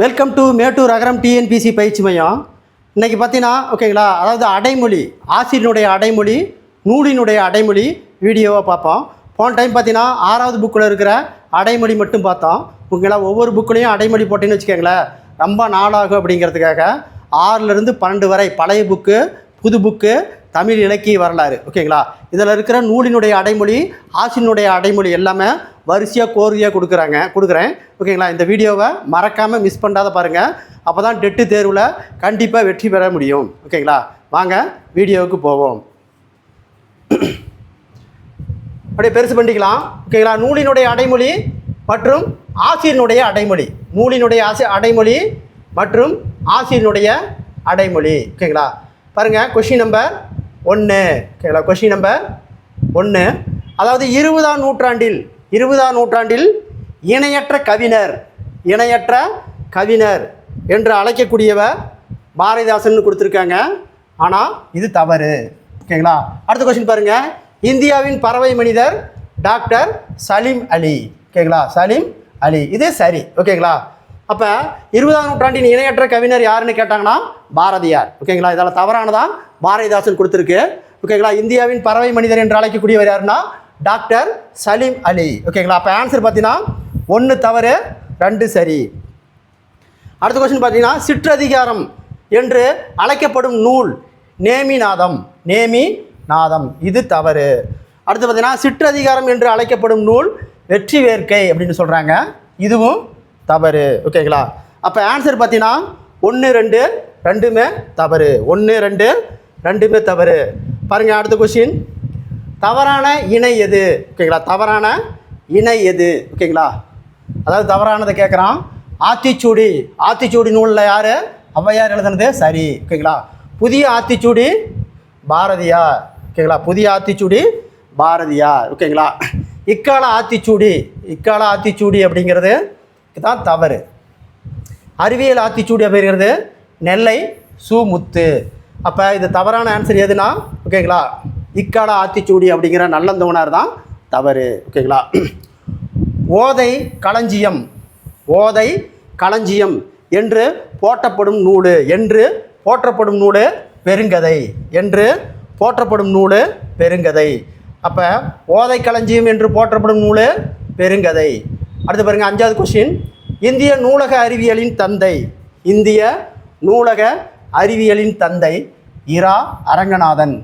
Welcome to Mettur Agaram TNPSC பயிற்சி மையம். இன்றைக்கி பார்த்தீங்கன்னா ஓகேங்களா, அதாவது அடைமொழி, ஆசிரியனுடைய அடைமொழி, நூலினுடைய அடைமொழி வீடியோவை பார்ப்போம். போன டைம் பார்த்தீங்கன்னா 6வது புக்கில் இருக்கிற அடைமொழி மட்டும் பார்த்தோம். ஓகேங்களா, ஒவ்வொரு புக்குலையும் அடைமொழி போட்டின்னு வச்சுக்கோங்களேன், ரொம்ப நாளாகும். அப்படிங்கிறதுக்காக 6லேருந்து 12 வரை பழைய புக்கு, புது புக்கு, தமிழ் இலக்கிய வரலாறு, ஓகேங்களா, இதில் இருக்கிற நூலினுடைய அடைமொழி, ஆசிரியனுடைய அடைமொழி எல்லாமே வரிசையாக கோர்வையாக கொடுக்குறேன். ஓகேங்களா, இந்த வீடியோவை மறக்காமல் மிஸ் பண்ணாத பாருங்கள். அப்போ தான் டெட்டு தேர்வில் கண்டிப்பாக வெற்றி பெற முடியும். ஓகேங்களா, வாங்க வீடியோவுக்கு போவோம். அப்படியே பெருசு பண்ணிக்கலாம். ஓகேங்களா, நூலினுடைய அடைமொழி மற்றும் ஆசிரியனுடைய அடைமொழி, நூலினுடைய அடைமொழி மற்றும் ஆசிரியனுடைய அடைமொழி. ஓகேங்களா, பாருங்கள், கொஷின் நம்பர் 1. ஓகேங்களா, கொஷின் நம்பர் 1, அதாவது 20ஆம் நூற்றாண்டில் இணையற்ற கவிஞர் என்று அழைக்கக்கூடியவர் பாரதிதாசன் கொடுத்துருக்காங்க. ஆனால் இது தவறு. ஓகேங்களா, அடுத்த கொஸ்டின் பாருங்கள், இந்தியாவின் பறவை மனிதர் டாக்டர் சலீம் அலி. ஓகேங்களா, சலீம் அலி, இது சரி. ஓகேங்களா, அப்போ 20ஆம் நூற்றாண்டின் இணையற்ற கவிஞர் யாருன்னு கேட்டாங்கன்னா பாரதியார். ஓகேங்களா, இதில் தவறானதான் பாரதிதாசன் கொடுத்துருக்கு. ஓகேங்களா, இந்தியாவின் பறவை மனிதர் என்று அழைக்கக்கூடியவர் யாருன்னா டாக்டர் சலீம் அலி. ஓகேங்களா, அப்போ ஆன்சர் பார்த்தீங்கன்னா 1 தவறு, 2 சரி. அடுத்த கொஸ்டின் பார்த்தீங்கன்னா, சிற்றதிகாரம் என்று அழைக்கப்படும் நூல் நேமிநாதம், இது தவறு. அடுத்து பார்த்தீங்கன்னா, சிற்றதிகாரம் என்று அழைக்கப்படும் நூல் வெற்றி வேர்க்கை அப்படின்னு சொல்கிறாங்க, இதுவும் தவறு. ஓகேங்களா, அப்போ ஆன்சர் பார்த்தீங்கன்னா 1, 2 ரெண்டுமே தவறு. 1, 2 ரெண்டுமே தவறு. பாருங்கள், அடுத்த கொஸ்டின், தவறான இணை எது? ஓகேங்களா, தவறான இணை எது? ஓகேங்களா, அதாவது தவறானதை கேட்குறான். ஆத்திச்சூடி நூலில் யார்? ஔவையார் எழுதுனது சரி. ஓகேங்களா, புதிய ஆத்திச்சூடி பாரதியார். ஓகேங்களா, புதிய ஆத்திச்சூடி பாரதியார். ஓகேங்களா, இக்கால ஆத்திச்சூடி அப்படிங்கிறது தான் தவறு. அறிவியல் ஆத்திச்சூடி அப்படிங்கிறது நெல்லை சு.முத்து. அப்போ இது தவறான ஆன்சர் எதுனா, ஓகேங்களா, இக்கால ஆத்திச்சூடி அப்படிங்கிற நல்லந்தோனார் தான் தவறு. ஓகேங்களா, ஓதை களஞ்சியம் என்று போற்றப்படும் நூல் பெருங்கதை. அப்போ ஓதை களஞ்சியம் என்று போற்றப்படும் நூல் பெருங்கதை. அடுத்து பாருங்கள், 5வது கொஸ்டின், இந்திய நூலக அறிவியலின் தந்தை இரா அரங்கநாதன்.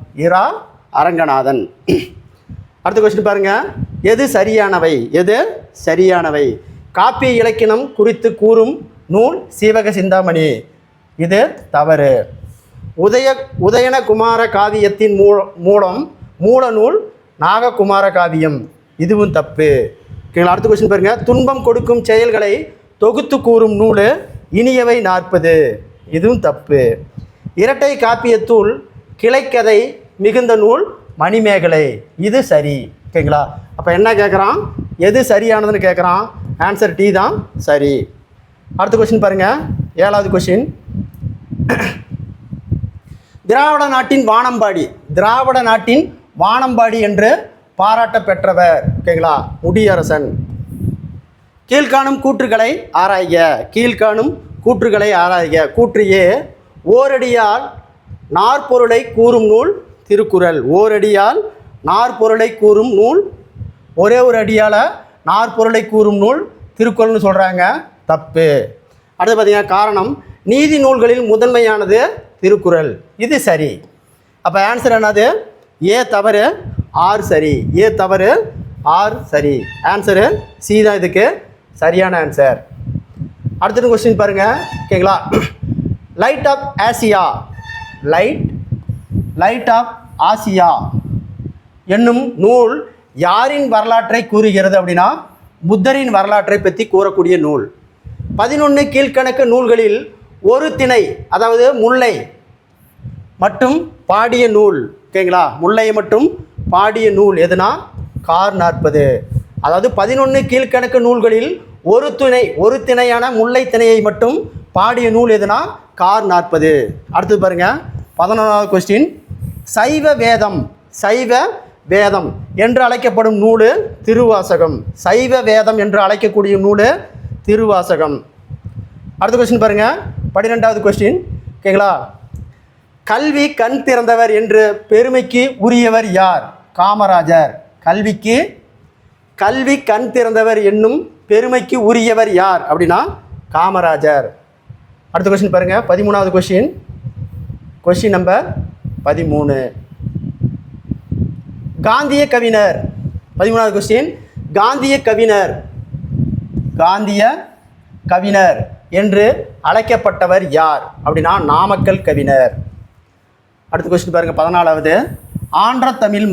அடுத்த கொஸ்டின் பாருங்கள், எது சரியானவை? காப்பிய இலக்கணம் குறித்து கூறும் நூல் சீவக சிந்தாமணி, இது தவறு. உதயன குமார காவியத்தின் மூல நூல் நாககுமார காவியம், இதுவும் தப்பு. ஓகேங்களா, அடுத்த கொஸ்டின் பாருங்கள், துன்பம் கொடுக்கும் செயல்களை தொகுத்து கூறும் நூல் இனியவை 40, இதுவும் தப்பு. இரட்டை காப்பியத்துள் கிளைக்கதை மிகுந்த நூல் மணிமேகலை, இது சரி. ஓகேங்களா, அப்போ என்ன கேட்குறான், எது சரியானதுன்னு கேட்குறான். ஆன்சர் டி தான் சரி. அடுத்த கொஸ்டின் பாருங்கள், 7வது கொஸ்டின், திராவிட நாட்டின் வானம்பாடி என்று பாராட்ட பெற்றவர். ஓகேங்களா, முடியரசன். கீழ்காணும் கூற்றுகளை ஆராய்க. கூற்று ஏ, ஓரடியால் நாற்பொருளை கூறும் நூல் திருக்குறள். ஒரே ஒரு அடியால் நாற்பொருளை கூறும் நூல் திருக்குறள்னு சொல்கிறாங்க, தப்பு. அடுத்து பார்த்தீங்கன்னா, காரணம், நீதி நூல்களில் முதன்மையானது திருக்குறள், இது சரி. அப்போ ஆன்சர் என்னது? ஏ தவறு, ஆர் சரி. ஆன்சரு சி தான் இதுக்கு சரியான ஆன்சர். அடுத்த கொஸ்டின் பாருங்கள். ஓகேங்களா, லைட் ஆஃப் ஆசியா என்னும் நூல் யாரின் வரலாற்றை கூறுகிறது அப்படின்னா புத்தரின் வரலாற்றை பற்றி கூறக்கூடிய நூல். 11 கீழ்கணக்கு நூல்களில் ஒரு திணை, அதாவது முல்லை மட்டும் பாடிய நூல். ஓகேங்களா, முல்லையை மட்டும் பாடிய நூல் எதுனா கார் 40. அதாவது 11 கீழ்கணக்கு நூல்களில் ஒரு திணையான முல்லை திணையை மட்டும் பாடிய நூல் எதுனா கார் 40. அடுத்தது பாருங்கள், 11வது கொஸ்டின், சைவ வேதம் என்று அழைக்கப்படும் நூல் திருவாசகம். சைவ வேதம் என்று அழைக்கக்கூடிய நூல் திருவாசகம். அடுத்த கொஸ்டின் பாருங்கள், 12வது கொஸ்டின். ஓகேங்களா? கல்வி கண் திறந்தவர் என்று பெருமைக்கு உரியவர் யார்? காமராஜர். கல்வி கண் திறந்தவர் என்னும் பெருமைக்கு உரியவர் யார் அப்படின்னா காமராஜர். அடுத்த கொஸ்டின் பாருங்கள், 13வது கொஸ்டின். Question number 13. காந்திய கவிஞர். 13வது கொஸ்டின். காந்திய கவிஞர் என்று அழைக்கப்பட்டவர் யார் அப்படின்னா நாமக்கல் கவிஞர். அடுத்த கொஸ்டின் பாருங்கள், 14வது. ஆன்ற தமிழ்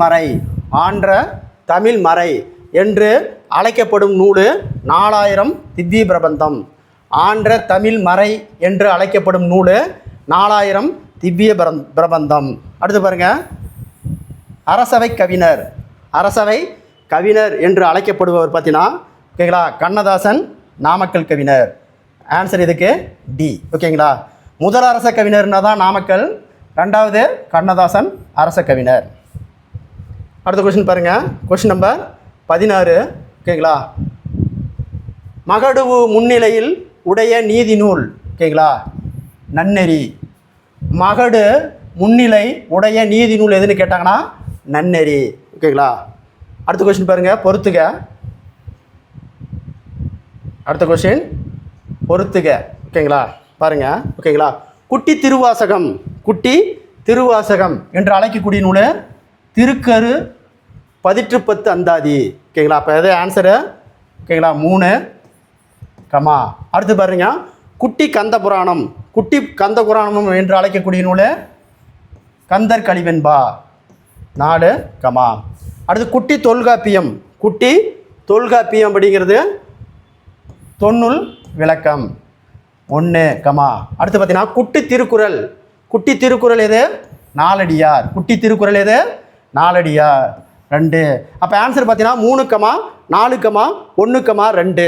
மறை என்று அழைக்கப்படும் நூல் 4000 திவ்ய பிரபந்தம். ஆன்ற தமிழ் மறை என்று அழைக்கப்படும் நூல் 4000 திவ்ய பிரபந்தம். அடுத்து பாருங்கள், அரசவை கவிஞர் என்று அழைக்கப்படுபவர் பார்த்தீங்கன்னா ஓகேங்களா கண்ணதாசன், நாமக்கல் கவிஞர். ஆன்சர் இதுக்கு டி. ஓகேங்களா? முதல் அரச கவிஞர்னா தான் நாமக்கல், 2வது கண்ணதாசன் அரச கவிஞர். அடுத்த கொஸ்டின் பாருங்கள், கொஸ்டின் நம்பர் 16. ஓகேங்களா? மகடுவு முன்னிலையில் உடைய நீதி நூல். ஓகேங்களா? நன்னெறி. மகடு முன்னிலை உடைய நீதி நூல் எதுன்னு கேட்டாங்கன்னா நன்னெறி. ஓகேங்களா? அடுத்த கொஸ்டின் பாருங்கள், பொறுத்துக. அடுத்த கொஸ்டின் பொறுத்துக. ஓகேங்களா? பாருங்கள். ஓகேங்களா? குட்டி திருவாசகம் என்று அழைக்கக்கூடிய நூல் திருக்கரு 10 அந்தாதி. ஓகேங்களா? அப்போ எது ஆன்சரு? ஓகேங்களா? 3 கமா. அடுத்து பாருங்க, குட்டி கந்த புராணம் என்று அழைக்கக்கூடிய நூல் கந்தர் கலிவெண்பா 4 கமா. அடுத்து குட்டி தொல்காப்பியம் அப்படிங்கிறது தொன்னுள் விளக்கம் 1 கமா. அடுத்து பார்த்தீங்கன்னா குட்டி திருக்குறள் எது? நாலடியார். 2. அப்போ ஆன்சர் பார்த்தீங்கன்னா 3 கமா 4 கமா 1 கமா 2.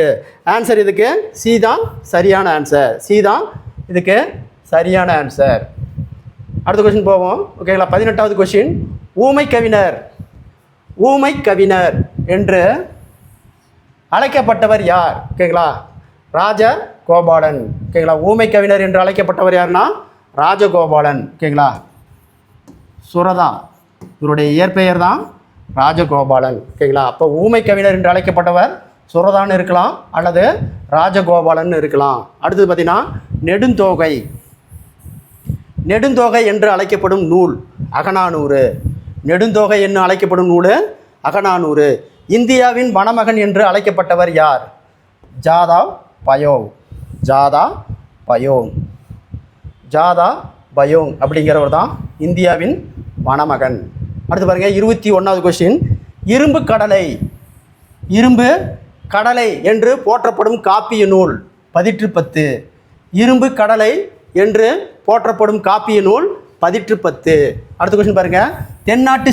ஆன்சர் இதுக்கு சி தான் சரியான ஆன்சர். அடுத்த கொஸ்டின் போவோம். ஓகேங்களா? 18வது கொஸ்டின். ஊமை கவிஞர் என்று அழைக்கப்பட்டவர் யார்? ஓகேங்களா? ராஜகோபாலன். ஓகேங்களா? ஊமை கவிஞர் என்று அழைக்கப்பட்டவர் யாருன்னா ராஜகோபாலன். ஓகேங்களா? சுரதா, இவருடைய இயற்பெயர் தான் ராஜகோபாலன். ஓகேங்களா? அப்போ ஊமை கவிஞர் என்று அழைக்கப்பட்டவர் சுரதான்னு இருக்கலாம் அல்லது ராஜகோபாலன் இருக்கலாம். அடுத்தது பார்த்தீங்கன்னா நெடுந்தொகை என்று அழைக்கப்படும் நூல் அகநானூறு. இந்தியாவின் வனமகன் என்று அழைக்கப்பட்டவர் யார்? ஜாதா பயோங் அப்படிங்கிறவர் தான் இந்தியாவின் வனமகன். அடுத்து பாருங்கள், 21வது கொஸ்டின். இரும்பு கடலை என்று போற்றப்படும் காப்பிய நூல் 10. இரும்பு கடலை என்று போற்றப்படும் காப்பிய நூல் 10. அடுத்த கொஸ்டின் பாருங்கள், தென்னாட்டு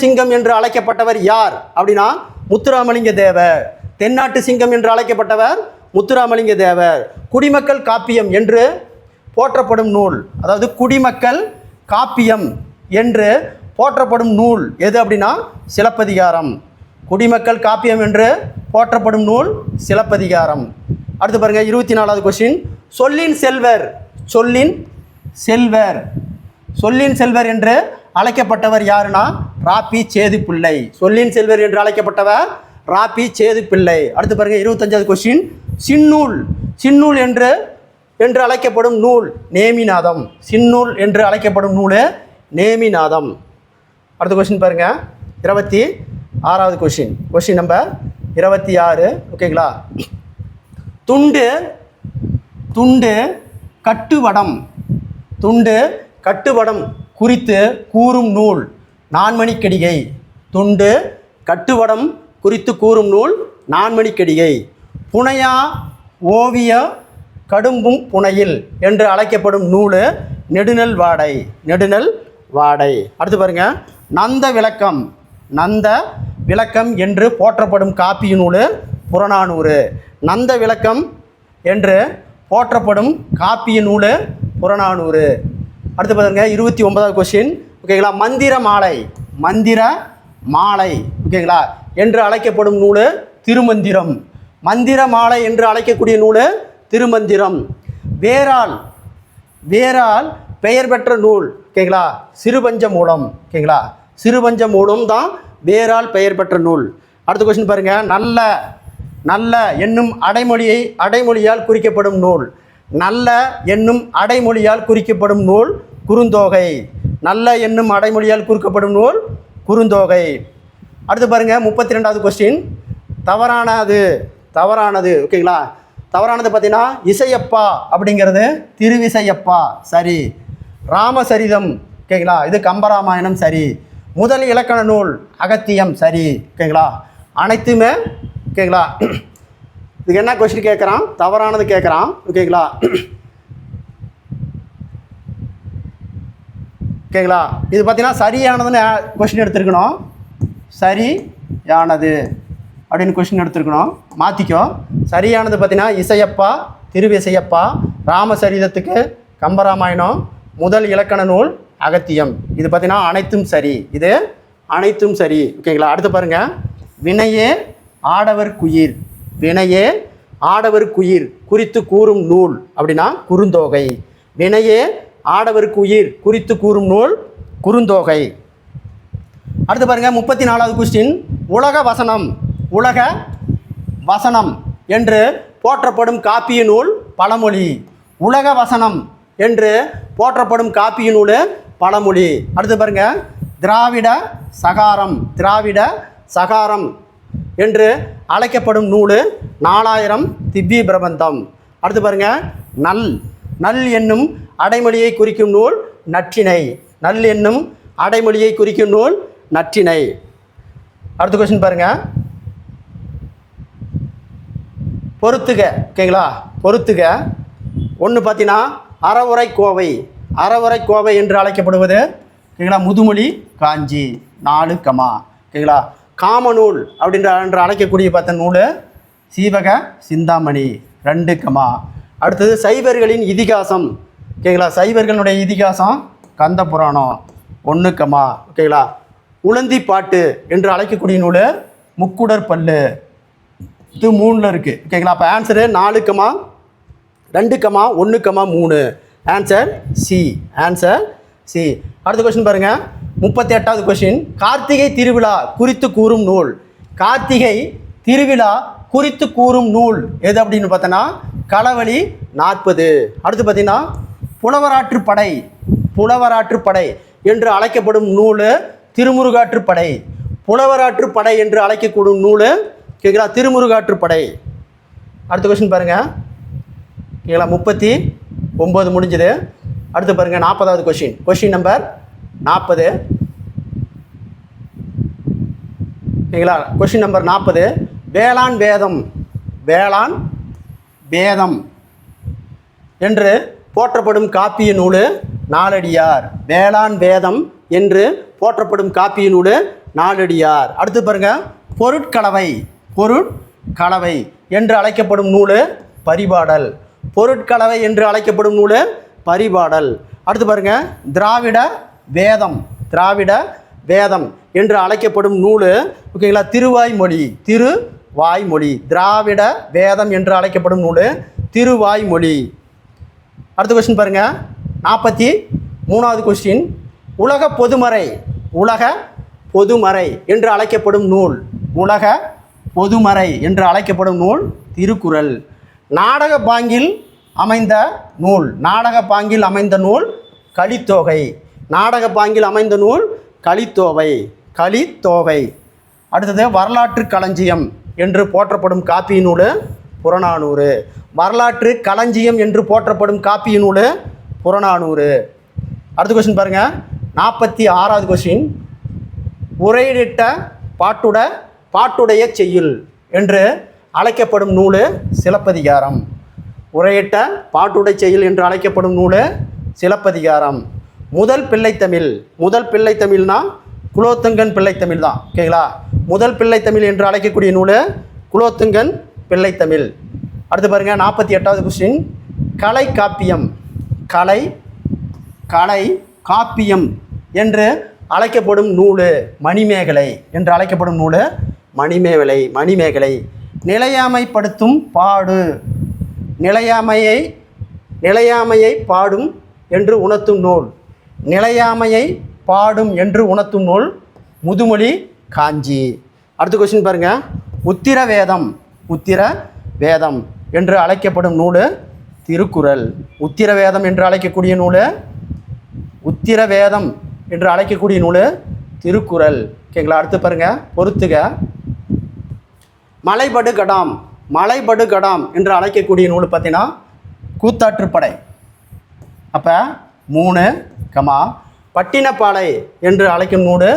சிங்கம் என்று அழைக்கப்பட்டவர் யார் அப்படின்னா முத்துராமலிங்க தேவர். தென்னாட்டு சிங்கம் என்று அழைக்கப்பட்டவர் முத்துராமலிங்க தேவர். குடிமக்கள் காப்பியம் என்று போற்றப்படும் நூல், அதாவது குடிமக்கள் காப்பியம் என்று போற்றப்படும் நூல் எது அப்படின்னா சிலப்பதிகாரம். குடிமக்கள் காப்பியம் என்று போற்றப்படும் நூல் சிலப்பதிகாரம். அடுத்து பாருங்கள், 24வது கொஸ்டின். சொல்லின் செல்வர் என்று அழைக்கப்பட்டவர் யாருன்னா ராபி சேதுப்பிள்ளை. சொல்லின் செல்வர் என்று அழைக்கப்பட்டவர் ராபி சேதுப்பிள்ளை. அடுத்து பாருங்கள், 25வது கொஸ்டின். சின்னூல் என்று அழைக்கப்படும் நூல் நேமிநாதம். அடுத்த கொஸ்டின் பாருங்கள், 26வது கொஸ்டின் நம்பர் 26. ஓகேங்களா? துண்டு கட்டுவடம் குறித்து கூறும் நூல் நான்மணிக்கடிகை. துண்டு கட்டுவடம் குறித்து கூறும் நூல் நான்மணிக்கடிகை. புனையா ஓவிய கடும்பும் புனையில் என்று அழைக்கப்படும் நூல் நெடுநல் வாடை. அடுத்து பாருங்க, நந்த விளக்கம் என்று போற்றப்படும் காப்பிய நூல் புறநானூறு. நந்த விளக்கம் என்று போற்றப்படும் காப்பிய நூல் புறநானூறு. அடுத்து பாருங்க, 29வது கொஸ்டின். ஓகேங்களா? மந்திர மாலை ஓகேங்களா என்று அழைக்கப்படும் நூல் திருமந்திரம். மந்திர மாலை என்று அழைக்கக்கூடிய நூல் திருமந்திரம். வேரால் வேரால் பெயர் பெற்ற நூல் ஓகேங்களா சிறுபஞ்ச மூலம் ஓகேங்களா சிறுபஞ்ச மூலம் தான் வேரால் பெயர் பெற்ற நூல். அடுத்த கொஸ்டின் பாருங்கள். நல்ல நல்ல என்னும் அடைமொழியால் குறிக்கப்படும் நூல். நல்ல என்னும் அடைமொழியால் குறிக்கப்படும் நூல் குறுந்தொகை. நல்ல என்னும் அடைமொழியால் குறிக்கப்படும் நூல் குறுந்தொகை. அடுத்து பாருங்கள் 32வது கொஸ்டின். தவறானது ஓகேங்களா தவறானது பார்த்தீங்கன்னா இசையப்பா அப்படிங்கிறது திருவிசையப்பா சரி. ராமசரிதம் ஓகேங்களா இது கம்பராமாயணம் சரி. முதல் இலக்கண நூல் அகத்தியம் சரி ஓகேங்களா அனைத்துமே ஓகேங்களா. இதுக்கு என்ன கொஸ்டின் கேட்குறான் தவறானது கேட்குறான் ஓகேங்களா ஓகேங்களா. இது பார்த்தீங்கன்னா சரியானதுன்னு கொஸ்டின் எடுத்துருக்கணும். சரியானது அப்படின்னு கொஸ்டின் எடுத்துருக்கணும். மாற்றிக்கோ. சரியானது பார்த்தீங்கன்னா இசையப்பா திருவிசையப்பா ராமசரிதத்துக்கு கம்பராமாயணம் முதல் இலக்கண நூல் அகத்தியம். இது பார்த்தீங்கன்னா அனைத்தும் சரி. இது அனைத்தும் சரி ஓகேங்களா. அடுத்து பாருங்கள். வினையே ஆடவர் குயிர். வினையே ஆடவர் குயிர் குறித்து கூறும் நூல் அப்படின்னா குறுந்தொகை. வினையே ஆடவர் குயிர் குறித்து கூறும் நூல் குறுந்தொகை. அடுத்து பாருங்கள் 34வது கொஸ்டின். உலக வசனம் என்று போற்றப்படும் காப்பிய நூல் பழமொழி. உலக வசனம் என்று போற்றப்படும் காப்பிய நூல் பழமொழி. அடுத்து பாருங்கள். திராவிட சகாரம் என்று அழைக்கப்படும் நூல் 4000 திவ்ய பிரபந்தம். அடுத்து பாருங்கள். நல் என்னும் அடைமொழியை குறிக்கும் நூல் நற்றிணை. நல் என்னும் அடைமொழியை குறிக்கும் நூல் நற்றிணை. அடுத்த கொஸ்டின் பாருங்கள். பொறுத்துக ஓகேங்களா பொறுத்துக. ஒன்று பார்த்தீங்கன்னா அறவுரை கோவை என்று அழைக்கப்படுவது ஓகேங்களா முதுமொழி காஞ்சி 4 ஓகேங்களா. காமநூல் என்று அழைக்கக்கூடிய பார்த்த நூல் சீவக சிந்தாமணி 2 அடுத்தது சைவர்களின் இதிகாசம் ஓகேங்களா சைவர்களுடைய இதிகாசம் கந்த புராணம் 1 ஓகேங்களா. உளந்தி பாட்டு என்று அழைக்கக்கூடிய நூல் முக்குடர் பல்லு இது 3 இருக்குது ஓகேங்களா. அப்போ ஆன்சரு 4, 2, 1, 3 ஆன்சர் சி. அடுத்த கொஸ்டின் பாருங்கள். 38வது கொஸ்டின். கார்த்திகை திருவிழா குறித்து கூறும் நூல். கார்த்திகை திருவிழா குறித்து கூறும் நூல் எது அப்படின்னு பார்த்தோன்னா களவழி 40. அடுத்து பார்த்தீங்கன்னா புலவராற்றுப்படை என்று அழைக்கப்படும் நூல் திருமுருகாற்றுப்படை. புலவராற்றுப்படை என்று அழைக்கக்கூடும் நூல் ஓகேங்களா திருமுருகாற்றுப்படை. அடுத்த கொஸ்டின் பாருங்கள் ஓகேங்களா 39 முடிஞ்சது. அடுத்து பாருங்கள் 40வது கொஸ்டின் நம்பர் 40 ஓகேங்களா. Question number 40. வேளாண் வேதம் என்று போற்றப்படும் காப்பிய நூல் நாலடியார். வேளாண் வேதம் என்று போற்றப்படும் காப்பிய நூல் நாலடியார். அடுத்து பாருங்கள். பொருட்கலவை என்று அழைக்கப்படும் நூல் பரிபாடல். பொருட்கலவை என்று அழைக்கப்படும் நூல் பரிபாடல். அடுத்து பாருங்கள். திராவிட வேதம் என்று அழைக்கப்படும் நூல் ஓகேங்களா திருவாய்மொழி. திராவிட வேதம் என்று அழைக்கப்படும் நூல் திருவாய்மொழி. அடுத்த கொஸ்டின் பாருங்கள். 43வது கொஸ்டின். உலக பொதுமறை என்று அழைக்கப்படும் நூல். உலக பொதுமறை என்று அழைக்கப்படும் நூல் திருக்குறள். நாடக பாங்கில் அமைந்த நூல் கலித்தொகை. நாடக பாங்கில் அமைந்த நூல் கலித்தொகை. அடுத்தது வரலாற்று களஞ்சியம் என்று போற்றப்படும் காப்பிய நூல் புறநானூறு. வரலாற்று களஞ்சியம் என்று போற்றப்படும் காப்பிய நூல் புறநானூறு. அடுத்த கொஸ்டின் பாருங்கள். 46வது கொஸ்டின். உரையிட்ட பாட்டுடைய செய்யுள் என்று அழைக்கப்படும் நூல் சிலப்பதிகாரம். உரையிட்ட பாட்டுடை செய்யுள் என்று அழைக்கப்படும் நூல் சிலப்பதிகாரம். முதல் பிள்ளைத்தமிழ்னா குலோத்துங்கன் பிள்ளைத்தமிழ் தான் ஓகேங்களா. முதல் பிள்ளைத்தமிழ் என்று அழைக்கக்கூடிய நூல் குலோத்துங்கன் பிள்ளைத்தமிழ். அடுத்து பாருங்கள். 48வது கொஸ்டின். கலை காப்பியம் என்று அழைக்கப்படும் நூல் மணிமேகலை என்று அழைக்கப்படும் நூல் மணிமேகலை. நிலையாமைப்படுத்தும் நிலையாமையை பாடும் என்று உணர்த்தும் நூல். நிலையாமையை பாடும் என்று உணர்த்தும் நூல் முதுமொழி காஞ்சி. அடுத்த கொஸ்டின் பாருங்கள். உத்திர வேதம் என்று அழைக்கப்படும் நூல் திருக்குறள். உத்திர வேதம் என்று அழைக்கக்கூடிய நூல் திருக்குறள். ஓகேங்களா? அடுத்து பாருங்கள். பொறுத்துக. மலைபடுகடாம் என்று அழைக்கக்கூடிய நூல் பார்த்தீங்கன்னா கூத்தாற்றுப்படை. அப்போ 3, பட்டினப்பாலை என்று அழைக்கும் நூல்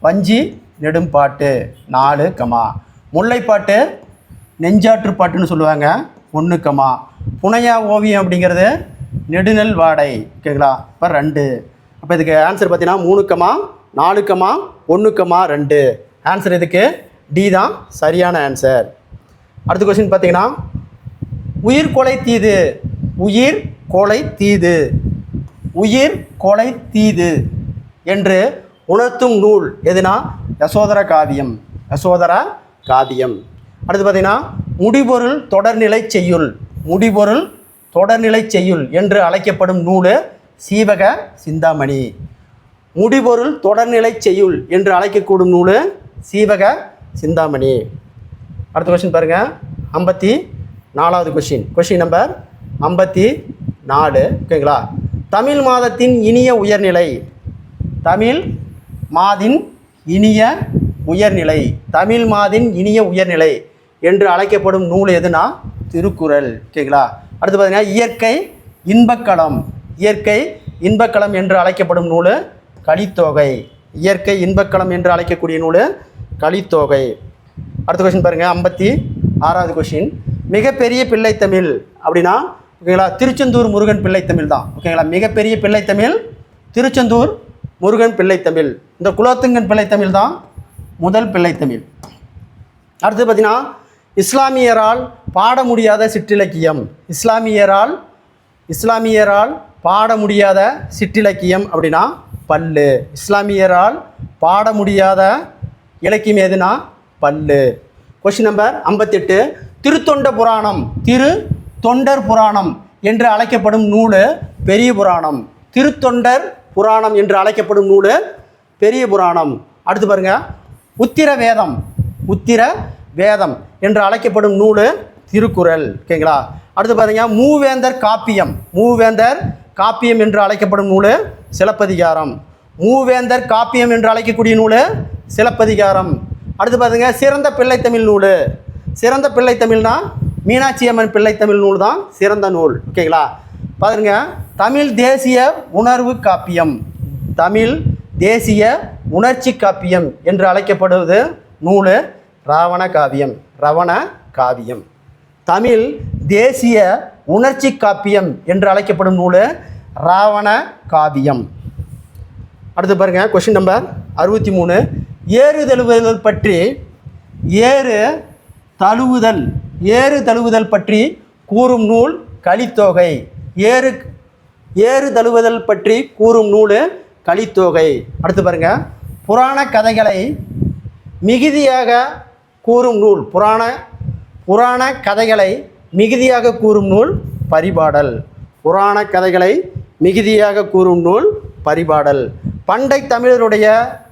வஞ்சி நெடும்பாட்டு 4, முல்லைப்பாட்டு நெஞ்சாற்றுப்பாட்டுன்னு சொல்லுவாங்க 1, புனையா ஓவியம் அப்படிங்கிறது நெடுநெல் வாடை. ஓகேங்களா? இப்போ 2. அப்போ இதுக்கு ஆன்சர் பார்த்தீங்கன்னா 3, 4, 1, 2. ஆன்சர் இதுக்கு டி தான் சரியான ஆன்சர். அடுத்த கொஸ்டின் பார்த்தீங்கன்னா உயிர் கொலை தீது என்று உணர்த்தும் நூல் எதுனா யசோதர காவியம். அடுத்து பார்த்தீங்கன்னா முடிபொருள் தொடர்நிலை செய்யுள் என்று அழைக்கப்படும் நூல் சீவக சிந்தாமணி. முடிபொருள் தொடர்நிலை செய்யுள் என்று அழைக்கக்கூடும் நூல் சீவக சிந்தாமணி. அடுத்த கொஸ்டின் பாருங்கள். 54வது கொஸ்டின் நம்பர் 54. ஓகேங்களா? தமிழ் மாதத்தின் இனிய உயர்நிலை என்று அழைக்கப்படும் நூல் எதுனா திருக்குறள். ஓகேங்களா? அடுத்து பார்த்தீங்கன்னா இயற்கை இன்பக்களம் என்று அழைக்கப்படும் நூல் கலித்தொகை. இயற்கை இன்பக்களம் என்று அழைக்கக்கூடிய நூல் கலித்தொகை. அடுத்த கொஸ்டின் பாருங்கள். 56வது கொஸ்டின். மிகப்பெரிய பிள்ளைத்தமிழ் அப்படின்னா ஓகேங்களா திருச்செந்தூர் முருகன் பிள்ளைத்தமிழ் தான். ஓகேங்களா? மிகப்பெரிய பிள்ளைத்தமிழ் திருச்செந்தூர் முருகன் பிள்ளைத்தமிழ். இந்த குலோத்துங்கன் பிள்ளைத்தமிழ் தான் முதல் பிள்ளைத்தமிழ். அடுத்து பார்த்தீங்கன்னா இஸ்லாமியரால் பாட முடியாத சிற்றிலக்கியம். இஸ்லாமியரால் பாட முடியாத சிற்றிலக்கியம் அப்படின்னா பல்லு. இஸ்லாமியரால் பாட முடியாத இலக்கியம் எதுனா பல்லு. Question number 58. திருத்தொண்டர் புராணம் என்று அழைக்கப்படும் நூல் பெரிய புராணம். திருத்தொண்டர் புராணம் என்று அழைக்கப்படும் நூல் பெரிய புராணம். அடுத்து பாருங்கள். உத்திர வேதம் என்று அழைக்கப்படும் நூல் திருக்குறள். ஓகேங்களா? அடுத்து பாருங்க. மூவேந்தர் காப்பியம் என்று அழைக்கப்படும் நூல் சிலப்பதிகாரம். மூவேந்தர் காப்பியம் என்று அழைக்கக்கூடிய நூல் சிலப்பதிகாரம். அடுத்து பாருங்க. சிறந்த பிள்ளைத்தமிழ்னா மீனாட்சி அம்மன் பிள்ளைத்தமிழ் நூல் தான் சிறந்த நூல். ஓகேங்களா? பாருங்க. தமிழ் தேசிய உணர்ச்சி காப்பியம் என்று அழைக்கப்படுவது நூல் ராவண காவியம். தமிழ் தேசிய உணர்ச்சி காப்பியம் என்று அழைக்கப்படும் நூல் ராவண காவியம். அடுத்து பாருங்க. Question number 63. ஏறு தழுவுதல் பற்றி கூறும் நூல் கலித்தொகை. ஏறு தழுவுதல் பற்றி கூறும் நூல் கலித்தொகை. அடுத்து பாருங்க. புராண கதைகளை மிகுதியாக கூறும் நூல் பரிபாடல். பண்டை தமிழருடைய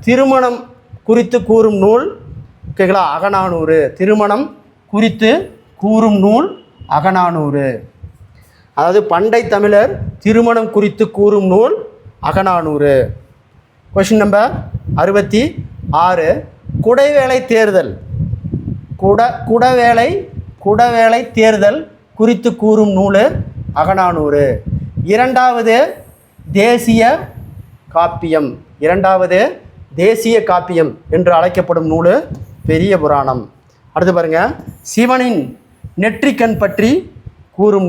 திருமணம் குறித்து கூறும் நூல் ஓகேங்களா அகநானூறு. திருமணம் குறித்து கூறும் நூல் அகநானூறு. அதாவது பண்டை தமிழர் திருமணம் குறித்து கூறும் நூல் அகநானூறு. Question number 66. குடவேளை தேர்தல் குறித்து கூறும் நூல் அகநானூறு. இரண்டாவது தேசிய காப்பியம் என்று அழைக்கப்படும் நூல் பெரிய புராணம். அடுத்து பாருங்க. சிவனின் நெற்றிக்கண் பற்றி கூறும்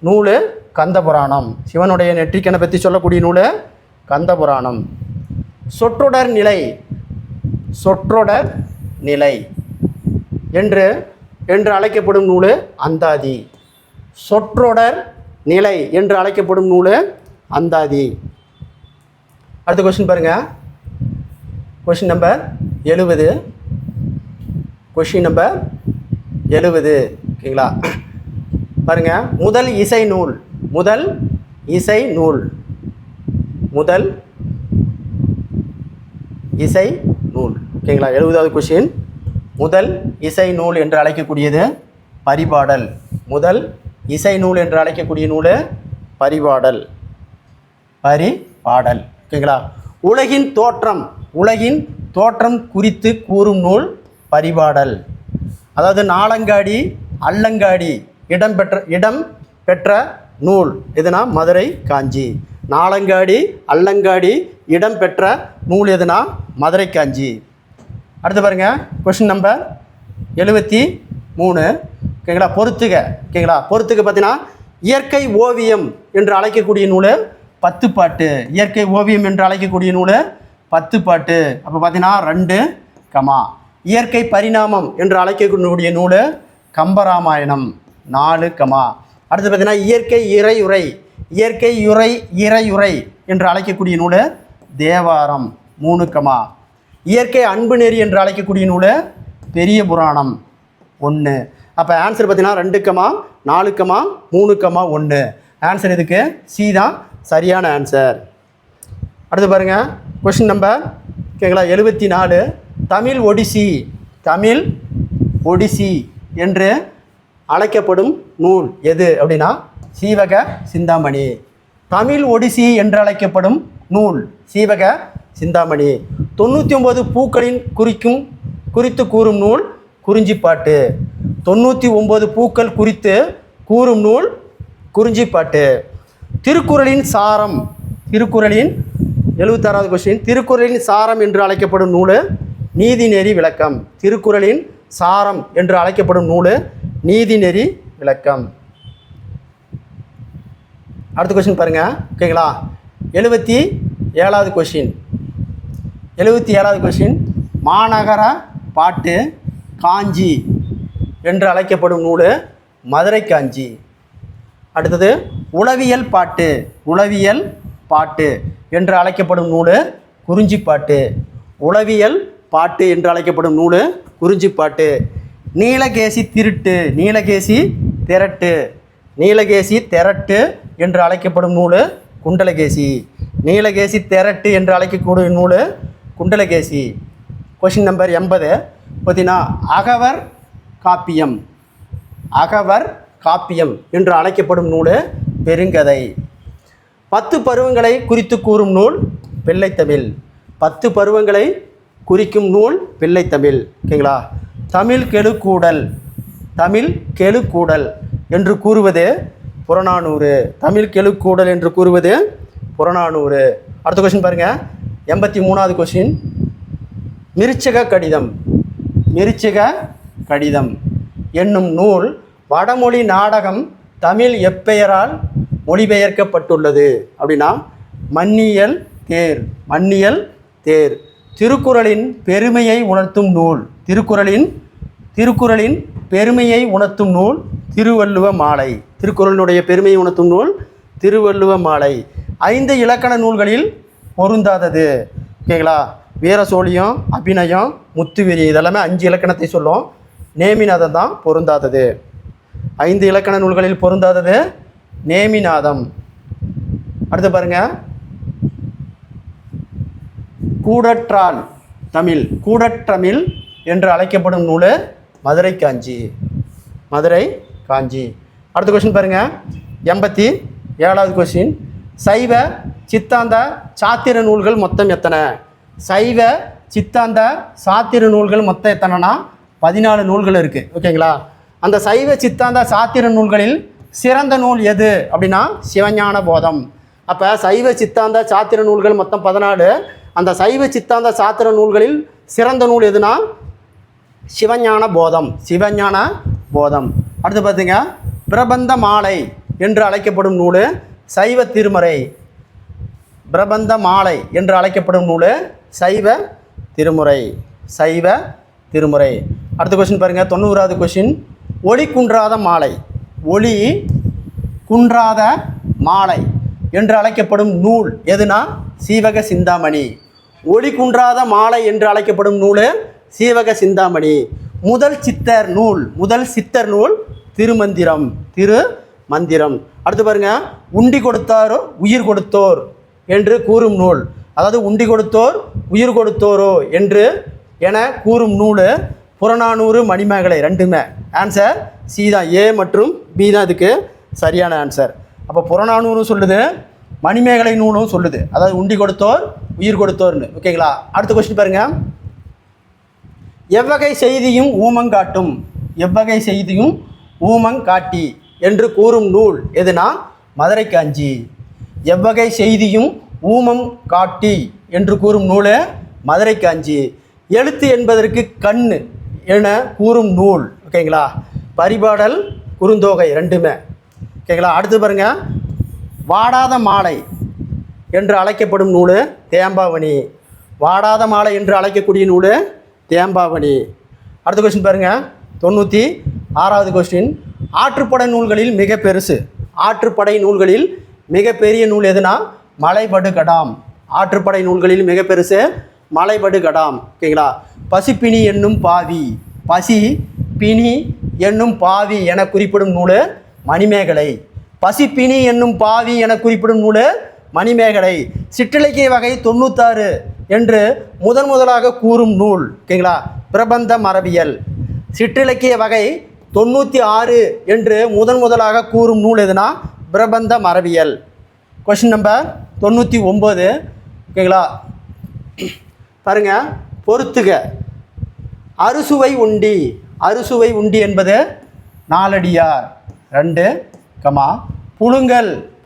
நூல் கந்தபுராணம். சிவனுடைய நெற்றிக்கண்ணை பற்றி சொல்லக்கூடிய நூல் கந்தபுராணம். சொற்றொடர் நிலை என்று அழைக்கப்படும் நூல் அந்தாதி. சொற்றொடர் நிலை என்று அழைக்கப்படும் நூல் அந்தாதி. அடுத்த கொஸ்டின் பாருங்க. Question number 70. 70. ஓகேங்களா? பாருங்க, முதல் இசை நூல் முதல் இசை நூல் முதல் இசை நூல் ஓகேங்களா? 70வது கொஷின். முதல் இசை நூல் என்று அழைக்கக்கூடியது பரிபாடல். முதல் இசை நூல் என்று அழைக்கக்கூடிய நூல் பரிபாடல். பரிபாடல். ஓகேங்களா? உலகின் தோற்றம் குறித்து கூறும் நூல் பரிபாடல். அதாவது நாலங்காடி அல்லங்காடி இடம் பெற்ற நூல் எதுனா மதுரை காஞ்சி. நாலங்காடி அல்லங்காடி இடம் பெற்ற நூல் எதுனா மதுரை காஞ்சி. அடுத்து பாருங்க, கொஸ்டின் நம்பர் 73. ஓகேங்களா? பொறுத்துக. ஓகேங்களா? பொறுத்துக்க பார்த்தீங்கன்னா, இயற்கை ஓவியம் என்று அழைக்கக்கூடிய நூல் 10 பாட்டு. இயற்கை ஓவியம் என்று அழைக்கக்கூடிய நூல் 10 பாட்டு. அப்போ பார்த்தீங்கன்னா 2 கமா. இயற்கை பரிணாமம் என்று அழைக்கக்கூடிய நூல் கம்பராமாயணம் 4 கமா. அடுத்து பார்த்தீங்கன்னா, இயற்கை இறையுறை என்று அழைக்கக்கூடிய நூல் தேவாரம் 3 கமா. இயற்கை அன்பு நெறி என்று அழைக்கக்கூடிய நூல் பெரிய புராணம் 1. அப்போ ஆன்சர் பார்த்தீங்கன்னா 2 கமா 4 கமா 3 கமா 1. ஆன்சர் இதுக்கு சி தான் சரியான ஆன்சர். அடுத்து பாருங்கள், கொஷின் நம்பர் ஓகேங்களா 74. தமிழ் ஒடிசி என்று அழைக்கப்படும் நூல் எது அப்படின்னா சீவக சிந்தாமணி. தமிழ் ஒடிசி என்று அழைக்கப்படும் நூல் சீவக சிந்தாமணி. 99 பூக்களின் குறித்து கூறும் நூல் குறிஞ்சிப்பாட்டு. 99 பூக்கள் குறித்து கூறும் நூல் குறிஞ்சிப்பாட்டு. திருக்குறளின் 76வது கொஸ்டின். திருக்குறளின் சாரம் என்று அழைக்கப்படும் நூல் நீதிநெறி விளக்கம். திருக்குறளின் சாரம் என்று அழைக்கப்படும் நூல் நீதிநெறி விளக்கம். அடுத்த கொஸ்டின் பாருங்கள். ஓகேங்களா? 77வது கொஸ்டின். மாநகர பாட்டு காஞ்சி என்று அழைக்கப்படும் நூல் மதுரை காஞ்சி. அடுத்தது உளவியல் பாட்டு என்று அழைக்கப்படும் நூல் குறிஞ்சிப்பாட்டு. உளவியல் பாட்டு என்று அழைக்கப்படும் நூல் குறிஞ்சிப்பாட்டு. நீலகேசி திரட்டு என்று அழைக்கப்படும் நூல் குண்டலகேசி. நீலகேசி திரட்டு என்று அழைக்கக்கூடிய நூல் குண்டலகேசி. கொஷின் நம்பர் 80 பார்த்தீங்கன்னா, அகவர் காப்பியம் என்று அழைக்கப்படும் நூல் பெருங்கதை. 10 பருவங்களை குறித்து கூறும் நூல் பிள்ளைத்தமிழ். 10 பருவங்களை குறிக்கும் நூல் பிள்ளைத்தமிழ். ஓகேங்களா? தமிழ் கெழுக்கூடல் என்று கூறுவது புறநானூறு. அடுத்த கொஸ்டின் பாருங்கள். 83வது கொஸ்டின். மிருச்சக கடிதம் என்னும் நூல் வடமொழி நாடகம் தமிழ் எப்பெயரால் மொழிபெயர்க்கப்பட்டுள்ளது அப்படின்னா மன்னியல் தேர். திருக்குறளின் பெருமையை உணர்த்தும் நூல் திருக்குறளின் பெருமையை உணர்த்தும் நூல் திருவள்ளுவ மாலை. திருக்குறளினுடைய பெருமையை உணர்த்தும் நூல் திருவள்ளுவ மாலை. 5 இலக்கண நூல்களில் பொருந்தாதது. ஓகேங்களா? வீரசோழியம், அபிநயம், முத்துவிரி இதெல்லாமே 5 இலக்கணத்தை சொல்லும். நேமிநாதம் தான் பொருந்தாதது. 5 இலக்கண நூல்களில் பொருந்தாதது நேமிநாதம். அடுத்து பாருங்கள், கூடற்றமிழ் என்று அழைக்கப்படும் நூல் மதுரை காஞ்சி. அடுத்த கொஸ்டின் பாருங்கள். 87வது கொஸ்டின். சைவ சித்தாந்த சாத்திர நூல்கள் மொத்தம் எத்தனை? சைவ சித்தாந்த சாத்திர நூல்கள் மொத்தம் எத்தனைனா 14 நூல்கள் இருக்குது. ஓகேங்களா? அந்த சைவ சித்தாந்த சாத்திர நூல்களில் சிறந்த நூல் எது அப்படின்னா சிவஞான போதம். அப்போ சைவ சித்தாந்த சாத்திர நூல்கள் மொத்தம் 14. அந்த சைவ சித்தாந்த சாத்திர நூல்களில் சிறந்த நூல் எதுனா சிவஞான போதம். அடுத்து பார்த்தீங்க, பிரபந்த மாலை என்று அழைக்கப்படும் நூல் சைவ திருமுறை. சைவ திருமுறை. அடுத்த கொஸ்டின் பாருங்கள். 90வது கொஸ்டின். ஒளி குன்றாத மாலை என்று அழைக்கப்படும் நூல் எதுனா சீவக சிந்தாமணி. ஒளி குன்றாத மாலை என்று அழைக்கப்படும் நூல் சீவக சிந்தாமணி. முதல் சித்தர் நூல் திருமந்திரம். அடுத்து பாருங்க, உண்டி கொடுத்தாரோ உயிர் கொடுத்தோர் என்று கூறும் நூல். அதாவது உண்டி கொடுத்தோர் உயிர் கொடுத்தோரோ என கூறும் நூல் புறநானூறு, மணிமேகலை. ரெண்டுமே ஆன்சர் சி தான். ஏ மற்றும் பி தான் இதுக்கு சரியான ஆன்சர். அப்போ புறநானூறும் சொல்லுது, மணிமேகலை நூலும் சொல்லுது. அதாவது உண்டி கொடுத்தோர் உயிர் கொடுத்தோர்னு. ஓகேங்களா? அடுத்த கொஸ்டின் பாருங்கள். எவ்வகை செய்தியும் ஊமங்காட்டி என்று கூறும் நூல் எதுனா மதுரைக்காஞ்சி. எவ்வகை செய்தியும் ஊமம் காட்டி என்று கூறும் நூல் மதுரைக்காஞ்சி. எழுத்து என்பதற்கு கண் என கூறும் நூல். ஓகேங்களா? பரிபாடல், குறுந்தொகை ரெண்டுமே. ஓகேங்களா? அடுத்து பாருங்கள். வாடாத மாலை என்று அழைக்கப்படும் நூல் தேம்பாவணி. வாடாத மாலை என்று அழைக்கக்கூடிய நூல் தேம்பாவணி. அடுத்த கொஸ்டின் பாருங்கள். 96வது கொஸ்டின். ஆற்றுப்படை நூல்களில் மிக பெரிய நூல் எதுனா மலைபடுகடாம். ஆற்றுப்படை நூல்களில் மிக பெருசு மலைபடுகடாம். ஓகேங்களா? பசிப்பிணி என்னும் பாவி என குறிப்பிடும் நூல் மணிமேகலை. பசிப்பிணி என்னும் பாவி என குறிப்பிடும் நூல் மணிமேகலை. சிற்றிலக்கிய வகை 96 என்று முதலாக கூறும் நூல். ஓகேங்களா? பிரபந்த மரபியல். சிற்றிலக்கிய வகை 96 என்று முதலாக கூறும் நூல் எதுனா பிரபந்த மரபியல். Question number 99. ஓகேங்களா? பாருங்க, பொறுத்துக. அறுசுவை உண்டி என்பது நாலடியார் 2,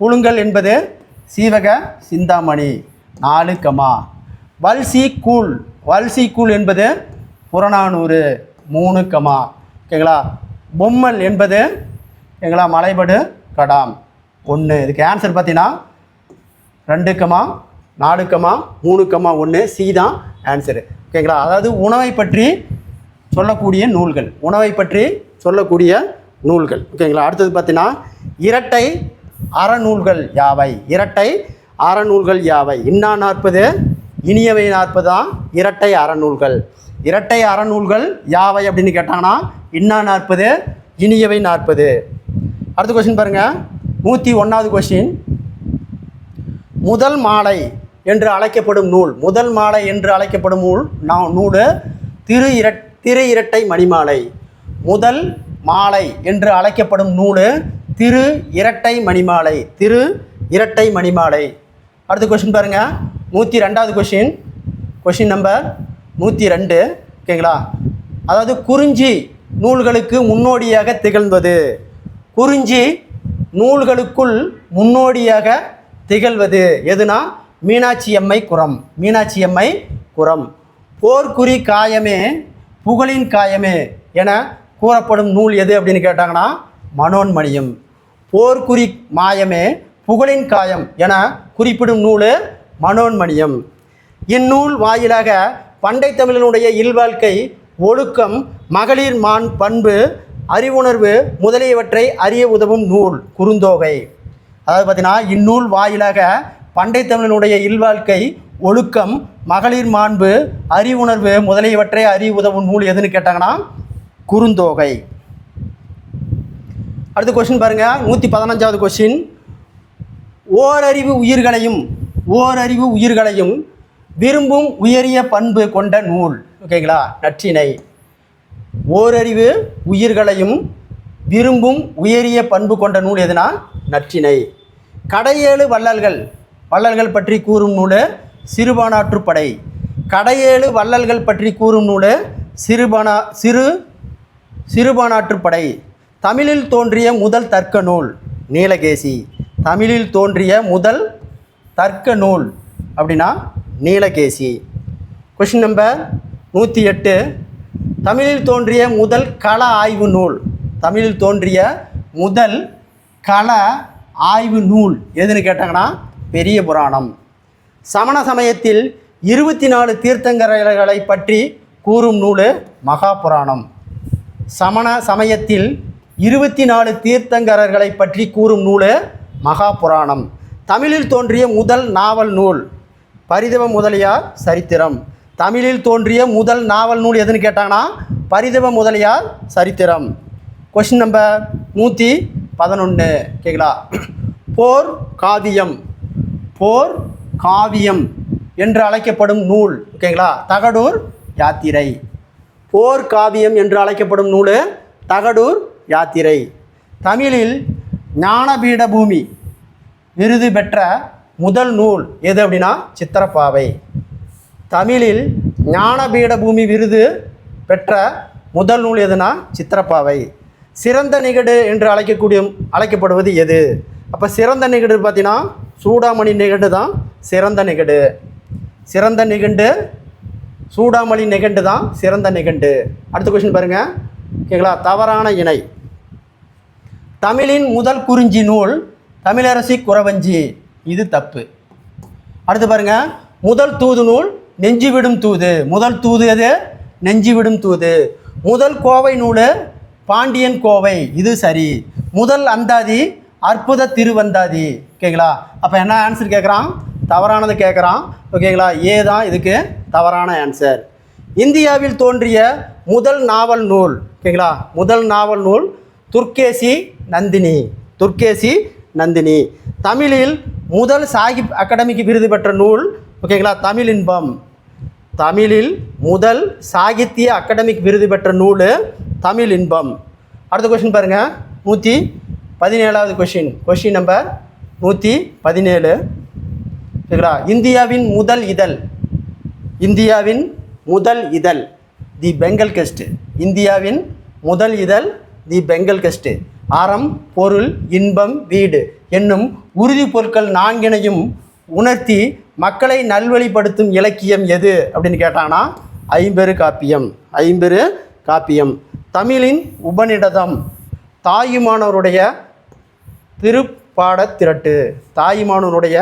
புழுங்கல் என்பது சீவக சிந்தாமணி 4, வல்சீக்கூல் என்பது புறநானூறு 3, ஓகேங்களா? பொம்மல் என்பது ஓகேங்களா மலைபடு கடாம் 1. இதுக்கு ஆன்சர் பார்த்தீங்கன்னா 2, 4, 3, 1 சி தான் ஆன்சரு. ஓகேங்களா? அதாவது உணவை பற்றி சொல்லக்கூடிய நூல்கள். ஓகேங்களா? அடுத்தது பார்த்தீங்கன்னா இரட்டை அறநூல்கள் யாவை? இன்னா 40 இனியவை 40 தான் இரட்டை அறநூல்கள் யாவை அப்படின்னு கேட்டாங்கன்னா இன்னா 40 இனியவை 40. அடுத்த கொஸ்டின் பாருங்கள். 101வது கொஸ்டின். முதல் மாலை என்று அழைக்கப்படும் நூல் திரு இரட்டை மணிமாலை. முதல் மாலை என்று அழைக்கப்படும் நூல் திரு இரட்டை மணிமாலை. அடுத்த கொஸ்டின் பாருங்கள். 102வது கொஸ்டின் நம்பர் 102. ஓகேங்களா? அதாவது குறிஞ்சி நூல்களுக்கு முன்னோடியாக திகழ்வது. குறிஞ்சி நூல்களுக்குள் முன்னோடியாக திகழ்வது எதுனா மீனாட்சியம்மை குரம். போர்க்குறி காயமே புகழின் காயமே என கூறப்படும் நூல் எது அப்படின்னு கேட்டாங்கன்னா மனோன்மணியம். போர்க்குறி மாயமே புகழின் காயம் என குறிப்பிடும் நூல் மனோன்மணியம். இந்நூல் வாயிலாக பண்டை தமிழனுடைய இல்வாழ்க்கை, ஒழுக்கம், மகளிர் மான் பண்பு, அறிவுணர்வு முதலியவற்றை அறிய உதவும் நூல் குறுந்தொகை. அதாவது பார்த்தீங்கன்னா இந்நூல் வாயிலாக பண்டை தமிழனுடைய இல்வாழ்க்கை, ஒழுக்கம், மகளிர் மாண்பு, அறிவுணர்வு முதலியவற்றை அறிய உதவும் நூல் எதுன்னு கேட்டாங்கன்னா குறுந்தொகை. அடுத்த கொஸ்டின் பாருங்கள். 115வது கொஸ்டின். ஓரறிவு உயிர்களையும் விரும்பும் உயரிய பண்பு கொண்ட நூல். ஓகேங்களா? நற்றிணை. ஓரறிவு உயிர்களையும் விரும்பும் உயரிய பண்பு கொண்ட நூல் எதுனா நற்றிணை. கடையேழு வள்ளல்கள் பற்றி கூறும் நூல் சிறுபானாற்றுப்படை. கடையேழு வள்ளல்கள் பற்றி கூறும் நூல் சிறுபானாற்றுப்படை. தமிழில் தோன்றிய முதல் தர்க்க நூல் நீலகேசி. தமிழில் தோன்றிய முதல் தர்க்க நூல் அப்படின்னா நீலகேசி. Question number 108. தமிழில் தோன்றிய முதல் கள ஆய்வு நூல். தமிழில் தோன்றிய முதல் கள ஆய்வு நூல் எதுன்னு கேட்டாங்கன்னா பெரிய புராணம். சமண சமயத்தில் 24 தீர்த்தங்கரர்களை பற்றி கூறும் நூல் மகாபுராணம். சமண சமயத்தில் 24 தீர்த்தங்கரர்களை பற்றி கூறும் நூல் மகாபுராணம். தமிழில் தோன்றிய முதல் நாவல் நூல் பரிதவ முதலியார் சரித்திரம். தமிழில் தோன்றிய முதல் நாவல் நூல் எதுன்னு கேட்டாங்கன்னா பரிதவ முதலியார் சரித்திரம். கொஸ்டின் நம்பர் 111 ஓகேங்களா. போர் காவியம், போர் காவியம் என்று அழைக்கப்படும் நூல் ஓகேங்களா தகடூர் யாத்திரை. போர் காவியம் என்று அழைக்கப்படும் நூல் தகடூர் யாத்திரை. தமிழில் ஞானபீட பூமி விருது பெற்ற முதல் நூல் எது அப்படின்னா சித்திரப்பாவை. தமிழில் ஞானபீட பூமி விருது பெற்ற முதல் நூல் எதுனா சித்திரப்பாவை. சிறந்த நிகடு என்று அழைக்கப்படுவது எது? அப்போ சிறந்த நிகடு பார்த்தீங்கன்னா சூடாமணி நிகண்டு தான் சிறந்த நிகடு. சிறந்த நிகண்டு சூடாமணி நிகண்டு தான் சிறந்த நிகண்டு. அடுத்த கொஸ்டின் பாருங்கள் ஓகேங்களா. தவறான இணை. தமிழின் முதல் குறிஞ்சி நூல் தமிழரசி குறவஞ்சி, இது தப்பு. அடுத்து பாருங்கள், முதல் தூது நூல் நெஞ்சிவிடும் தூது. முதல் தூது எது? நெஞ்சிவிடும் தூது. முதல் கோவை நூல் பாண்டியன் கோவை, இது சரி. முதல் அந்தாதி அற்புத திருவந்தாதி ஓகேங்களா. அப்போ என்ன ஆன்சர் கேட்குறான்? தவறானது கேட்குறான் ஓகேங்களா. ஏ தான் இதுக்கு தவறான ஆன்சர். இந்தியாவில் தோன்றிய முதல் நாவல் நூல் ஓகேங்களா. முதல் நாவல் நூல் துர்க்கேசி நந்தினி, துர்க்கேசி நந்தினி. தமிழில் முதல் சாகிப் அகாடமிக்கு விருது பெற்ற நூல் ஓகேங்களா தமிழ் இன்பம். தமிழில் முதல் சாகித்ய அகாடமிக் விருது பெற்ற நூல் தமிழ் இன்பம். அடுத்த கொஸ்டின் பாருங்கள், 117வது கொஸ்டின். கொஸ்டின் நம்பர் 117 ஓகேங்களா. இந்தியாவின் முதல் இதழ், இந்தியாவின் முதல் இதழ் தி பெங்கல் கெஸ்ட். இந்தியாவின் முதல் இதழ் தி பெங்கல் கெஸ்ட். அறம், பொருள், இன்பம், வீடு என்னும் உறுதி பொருட்கள் நான்கினையும் உணர்த்தி மக்களை நல்வழிப்படுத்தும் இலக்கியம் எது அப்படின்னு கேட்டாங்கன்னா ஐம்பெரு காப்பியம். ஐம்பெரு காப்பியம். தமிழின் உபநிடதம் தாயுமானவருடைய திருப்பாடற் திரட்டு. தாயுமானவருடைய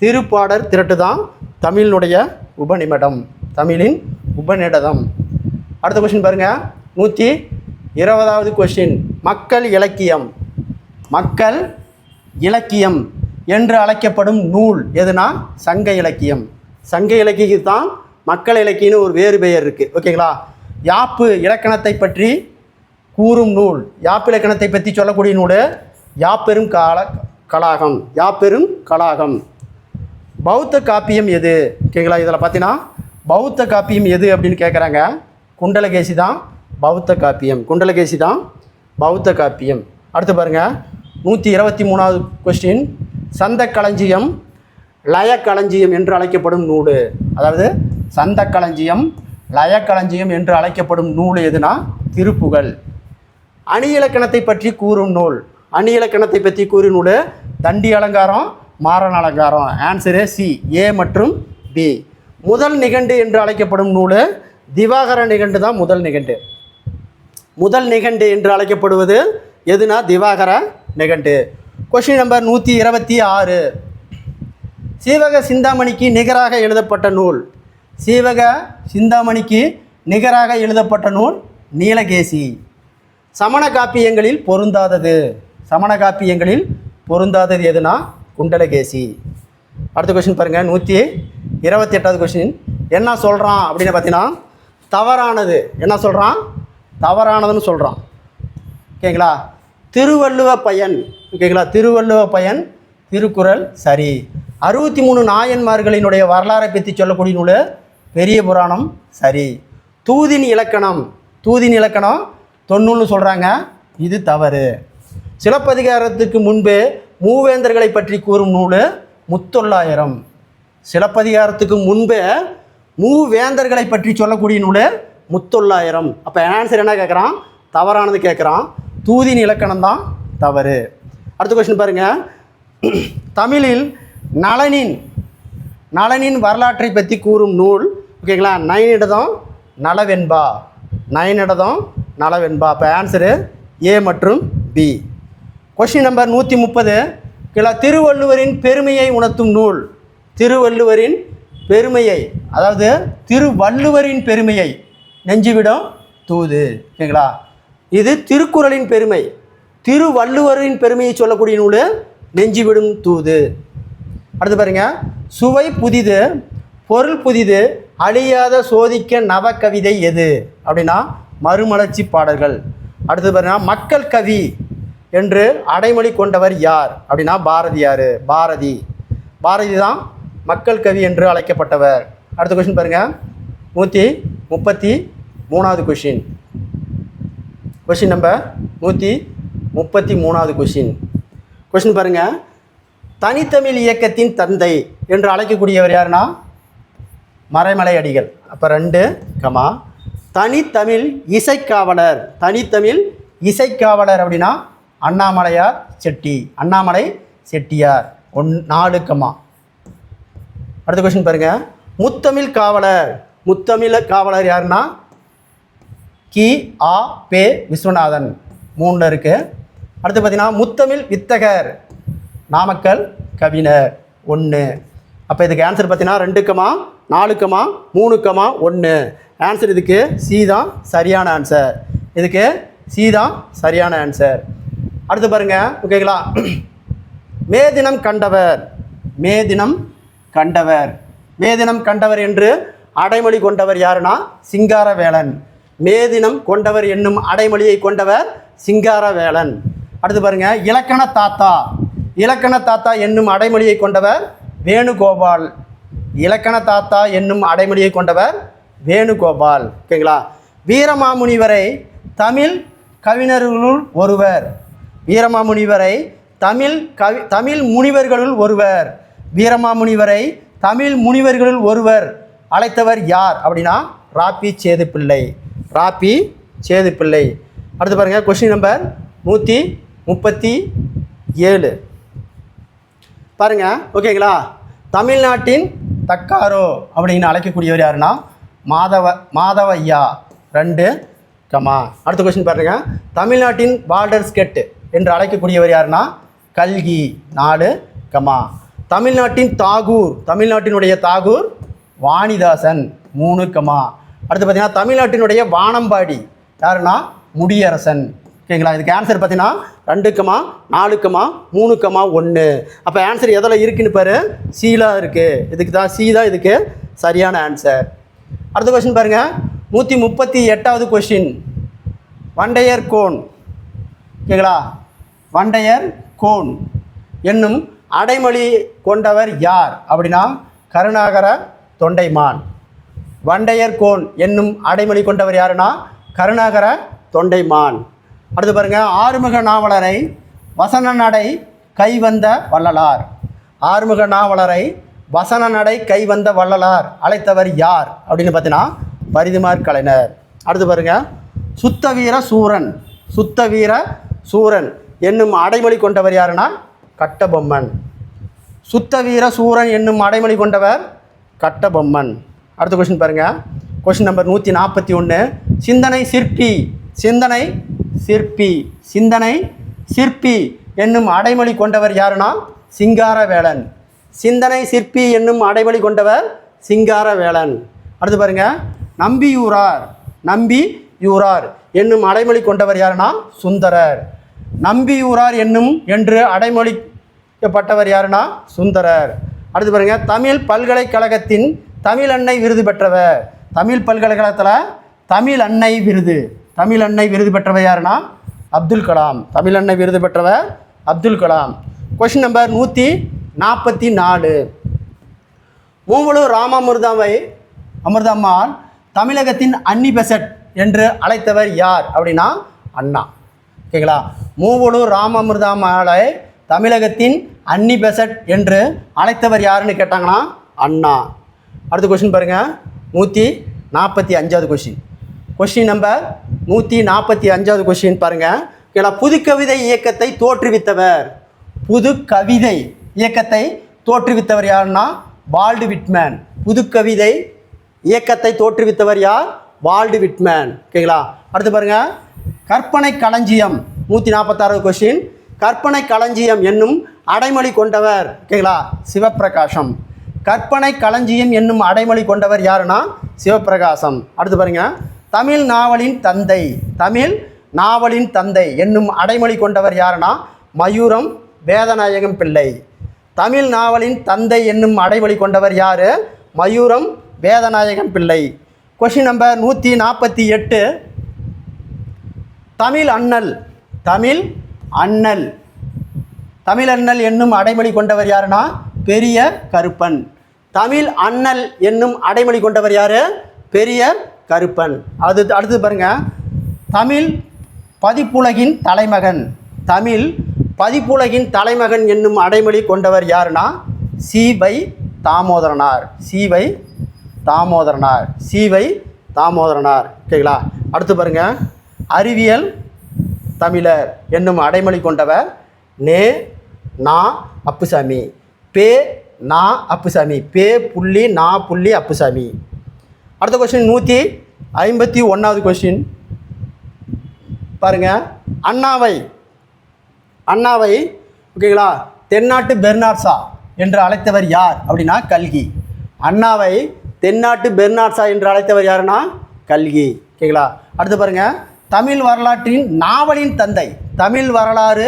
திருப்பாடற் திரட்டு தான் தமிழினுடைய உபநிடதம், தமிழின் உபநிடதம். அடுத்த கொஸ்டின் பாருங்கள், 120வது கொஸ்டின். மக்கள் இலக்கியம். மக்கள் இலக்கியம் என்று அழைக்கப்படும் நூல் எதுனா சங்க இலக்கியம். சங்க இலக்கியத்துக்கு தான் மக்கள் இலக்கியம்னு ஒரு வேறு பெயர் இருக்குது ஓகேங்களா. யாப்பு இலக்கணத்தை பற்றி கூறும் நூல், யாப்பு இலக்கணத்தை பற்றி சொல்லக்கூடிய நூல் யாப்பெரும் கலாகம். யாப்பெரும் கலாகம். பௌத்த காப்பியம் எது ஓகேங்களா. இதில் பார்த்தீங்கன்னா பௌத்த காப்பியம் எது அப்படின்னு கேட்குறாங்க. குண்டலகேசி தான் பௌத்த காப்பியம். குண்டலகேசி தான் பௌத்த காப்பியம். அடுத்து பாருங்கள், 123வது கொஸ்டின். சந்த களஞ்சியம் லயக்களஞ்சியம் என்று அழைக்கப்படும் நூல், அதாவது சந்த களஞ்சியம் லயக்களஞ்சியம் என்று அழைக்கப்படும் நூல் எதுனா திருப்புகழ். அணி இலக்கணத்தை பற்றி கூறும் நூல், அணி இலக்கணத்தை பற்றி கூறும் நூல் தண்டி அலங்காரம், மாறன் அலங்காரம். ஆன்சரு சி, ஏ மற்றும் பி. முதல் நிகண்டு என்று அழைக்கப்படும் நூல் திவாகர நிகண்டு தான் முதல் நிகண்டு. முதல் நிகண்டு என்று அழைக்கப்படுவது எதுனா திவாகர நிகண்டு. Question number 126. சீவக சிந்தாமணிக்கு நிகராக எழுதப்பட்ட நூல். சீவக சிந்தாமணிக்கு நிகராக எழுதப்பட்ட நூல் நீலகேசி. சமண காப்பியங்களில் பொருந்தாதது, சமண காப்பியங்களில் பொருந்தாதது எதுனா குண்டலகேசி. அடுத்த கொஸ்டின் பாருங்கள், 128வது கொஸ்டின். என்ன சொல்கிறான் அப்படின்னு பார்த்தீங்கன்னா தவறானது. என்ன சொல்கிறான்? தவறானதுன்னு சொல்கிறான் ஓகேங்களா. திருவள்ளுவ பயன் ஓகேங்களா. திருவள்ளுவ பயன் திருக்குறள் சரி. 63 நாயன்மார்களினுடைய வரலாறை பற்றி சொல்லக்கூடிய நூல் பெரிய புராணம் சரி. தூதின் இலக்கணம், தூதின் இலக்கணம் தொன்னூல்னு சொல்கிறாங்க, இது தவறு. சிலப்பதிகாரத்துக்கு முன்பே மூவேந்தர்களை பற்றி கூறும் நூல் முத்தொள்ளாயிரம். சிலப்பதிகாரத்துக்கு முன்பே மூவேந்தர்களை பற்றி சொல்லக்கூடிய நூல் முத்தொள்ளாயிரம். அப்போ ஆன்சர் என்ன கேட்குறான்? தவறானது கேட்குறான். தூதின் இலக்கணம் தான் தவறு. அடுத்த கொஸ்டின் பாருங்கள். தமிழில் நளனின் வரலாற்றை பற்றி கூறும் நூல் ஓகேங்களா. நயனிடதம் நலவெண்பா. நயனிடதம் நலவெண்பா. அப்போ ஆன்சரு ஏ மற்றும் பி. Question number 130. ஓகேங்களா. திருவள்ளுவரின் பெருமையை உணர்த்தும் நூல். திருவள்ளுவரின் பெருமையை, அதாவது திருவள்ளுவரின் பெருமையை நெஞ்சுவிடும் தூது ஓகேங்களா. இது திருக்குறளின் பெருமை. திருவள்ளுவரின் பெருமையை சொல்லக்கூடிய நூல் நெஞ்சுவிடும் தூது. அடுத்து பாருங்க, சுவை புதிது பொருள் புதிது அழியாத சோதிக்க நவ கவிதை எது அப்படின்னா மறுமலர்ச்சி பாடல்கள். அடுத்து பார்த்தீங்கன்னா மக்கள் கவி என்று அடைமொழி கொண்டவர் யார் அப்படின்னா பாரதியார். பாரதி தான் மக்கள் கவி என்று அழைக்கப்பட்டவர். அடுத்த கொஷின் பாருங்கள், 133வது கொஷின். கொஷின் நம்பர் 133வது கொஷின் பாருங்கள். தனித்தமிழ் இயக்கத்தின் தந்தை என்று அழைக்கக்கூடியவர் யாருன்னா மறைமலை அடிகள். அப்போ 2, தனித்தமிழ் இசைக்காவலர் அப்படின்னா அண்ணாமலை செட்டியார். 4. அடுத்த கொஸ்டின் பாருங்க, முத்தமிழ் காவலர் யாருன்னா கி.ஆ.பெ. விஸ்வநாதன். 3 இருக்கு. அடுத்து பார்த்தீங்கன்னா முத்தமிழ் வித்தகர் நாமக்கல் கவிஞர். 1. அப்போ இதுக்கு ஆன்சர் பார்த்தீங்கன்னா 2, 4, 3, 1. ஆன்சர் இதுக்கு சி தான் சரியான ஆன்சர். அடுத்து பாருங்க, ஓகேங்களா. மேதினம் கண்டவர் என்று அடைமொழி கொண்டவர் யாருன்னா சிங்காரவேலன். மேதினம் கொண்டவர் என்னும் அடைமொழியை கொண்டவர் சிங்காரவேலன். அடுத்து பாருங்க, இலக்கண தாத்தா என்னும் அடைமொழியை கொண்டவர் வேணுகோபால். ஓகேங்களா. வீரமாமுனிவரை தமிழ் கவிஞர்களுள் ஒருவர். தமிழ் முனிவர்களுள் ஒருவர் அழைத்தவர் யார் அப்படின்னா ராபி சேதுப்பிள்ளை. அடுத்து பாருங்க, கொஸ்டின் நம்பர் 137 பாருங்க, ஓகேங்களா. தமிழ்நாட்டின் தக்காரோ அப்படின்னு அழைக்கக்கூடியவர் யாருன்னா மாதவையா. 2, அடுத்த கொஸ்டின் பாருங்க, தமிழ்நாட்டின் பார்டர் ஸ்கெட் என்று அழைக்கக்கூடியவர் யாருன்னா கல்கி. 4, தமிழ்நாட்டினுடைய தாகூர் வாணிதாசன். 3, அடுத்து பார்த்தீங்கன்னா தமிழ்நாட்டினுடைய வானம்பாடி யாருன்னா முடியரசன். ஓகேங்களா. இதுக்கு ஆன்சர் பார்த்தீங்கன்னா 2, 4, 3, 1. அப்போ ஆன்சர் எதில் இருக்குன்னு பாரு, சீலாக இருக்குது. சி தான் இதுக்கு சரியான ஆன்சர். அடுத்த கொஸ்டின் பாருங்கள், 138வது கொஸ்டின். வண்டையர் கோன். ஓகேங்களா. வண்டையர் கோன் என்னும் அடைமொழி கொண்டவர் யார் அப்படின்னா கருணாகர தொண்டைமான். வண்டையர் கோன் என்னும் அடைமொழி கொண்டவர் யாருன்னா கருணாகர தொண்டைமான். அடுத்து பாருங்கள், ஆறுமுக நாவலரை வசன நடை கைவந்த வள்ளலார் அழைத்தவர் யார் அப்படின்னு பார்த்தீங்கன்னா பரிதிமாற் கலைஞர். அடுத்து பாருங்கள், சுத்தவீர சூரன் என்னும் அடைமொழி கொண்டவர் யாருன்னா கட்டபொம்மன். அடுத்த கொஸ்டின் பாருங்கள், கொஸ்டின் நம்பர் 141. சிந்தனை சிற்பி என்னும் அடைமொழி கொண்டவர் யாருன்னா சிங்காரவேலன். அடுத்து பாருங்க, நம்பியூரார் என்னும் அடைமொழி கொண்டவர் யாருன்னா சுந்தரர். என்று அடைமொழிக்கப்பட்டவர் யாருன்னா சுந்தரர். அடுத்து பாருங்க, தமிழ் பல்கலைக்கழகத்தின் தமிழ் அன்னை விருது பெற்றவர். தமிழ் பல்கலைக்கழகத்தில் தமிழ் அன்னை விருது பெற்றவர் யாருன்னா அப்துல் கலாம். Question number 144. மூவலூர் அமிர்தம்மாள் தமிழகத்தின் அன்னி பெசட் என்று அழைத்தவர் யார் அப்படின்னா அண்ணா. ஓகேங்களா. மூவலூர் ராமாமிர்தம்மாளை தமிழகத்தின் அன்னி பெசட் என்று அழைத்தவர் யாருன்னு கேட்டாங்கன்னா அண்ணா. அடுத்த கொஸ்டின் பாருங்கள், 145வது கொஸ்டின் நம்பர் 145வது கொஸ்டின் பாருங்கள். ஓகேங்களா. புதுக்கவிதை இயக்கத்தை தோற்றுவித்தவர் யாருன்னா வால்டு விட்மேன். புதுக்கவிதை இயக்கத்தை தோற்றுவித்தவர் யார்? Walled Whitman. ஓகேங்களா. அடுத்து பாருங்கள், கற்பனை களஞ்சியம். 146வது கொஸ்டின். கற்பனை களஞ்சியம் என்னும் அடைமொழி கொண்டவர். ஓகேங்களா, சிவப்பிரகாசம். கற்பனை களஞ்சியம் என்னும் அடைமொழி கொண்டவர் யாருன்னா சிவப்பிரகாசம். அடுத்து பாருங்கள், தமிழ் நாவலின் தந்தை என்னும் அடைமொழி கொண்டவர் யாருன்னா மயூரம் வேதநாயகம் பிள்ளை. தமிழ் நாவலின் தந்தை என்னும் அடைமொழி கொண்டவர் யார்? மயூரம் வேதநாயகம் பிள்ளை. Question number 148. தமிழ் அண்ணல் தமிழ் அண்ணல் தமிழ் அண்ணல் என்னும் அடைமொழி கொண்டவர் யாருன்னா பெரிய கருப்பன். தமிழ் அண்ணல் என்னும் அடைமொழி கொண்டவர் யாரு? பெரிய கருப்பன். அடுத்து பாருங்க, தமிழ் பதிப்புலகின் தலைமகன். தமிழ் பதிப்புலகின் தலைமகன் என்னும் அடைமொழி கொண்டவர் யாருன்னா சி.வை. தாமோதரனார். சி.வை. தாமோதரனார். சி.வை. தாமோதரனார். ஓகேங்களா? அடுத்து பாருங்க, அறிவியல் தமிழர் என்னும் அடைமொழி கொண்டவர் நே நா அப்புசாமி. பே நா அப்புசாமி. பே புள்ளி நா புள்ளி அப்புசாமி. அடுத்த கொஸ்டின் 151வது கொஸ்டின் பாருங்க, அண்ணாவை அண்ணாவை ஓகேங்களா தென்னாட்டு பெர்னாட்ஷா என்று அழைத்தவர் யார் அப்படின்னா கல்கி. அண்ணாவை தென்னாட்டு பெர்னாட்ஷா என்று அழைத்தவர் யாருன்னா கல்கி. ஓகேங்களா? அடுத்து பாருங்க, தமிழ் வரலாற்றின் நாவலின் தந்தை. தமிழ் வரலாறு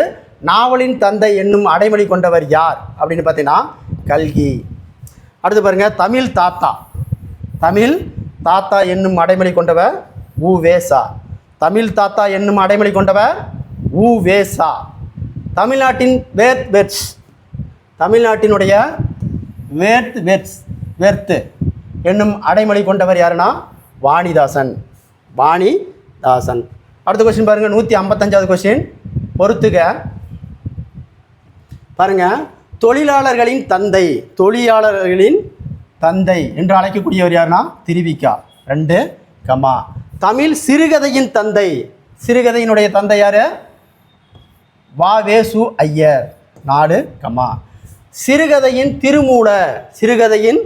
நாவலின் தந்தை என்னும் அடைமொழி கொண்டவர் யார் அப்படின்னு பார்த்தீங்கன்னா கல்கி. அடுத்து பாருங்க, தமிழ் தாத்தா. தமிழ் தாத்தா என்னும் அடைமொழி கொண்டவர் உ.வே.சா. தமிழ் தாத்தா என்னும் அடைமொழி கொண்டவர் உ.வே.சா. தமிழ்நாட்டின் வேர்த் தமிழ்நாட்டினுடைய வேர்த் என்னும் அடைமொழி கொண்டவர் யாருன்னா வாணிதாசன். வாணிதாசன். அடுத்த கொஸ்டின் பாருங்க, 155வது கொஸ்டின் பொறுத்துக. பாருங்க, தொழிலாளர்களின் தந்தை. தொழிலாளர்களின் தந்தை என்று அழைக்கக்கூடியவர் யாருன்னா திருவிக்கா. 2 கமா. தமிழ் சிறுகதையின் தந்தை. சிறுகதையினுடைய தந்தை யாரு? வ.வே.சு. ஐயர். 4 கமா. சிறுகதையின் திருமூலர். சிறுகதையின்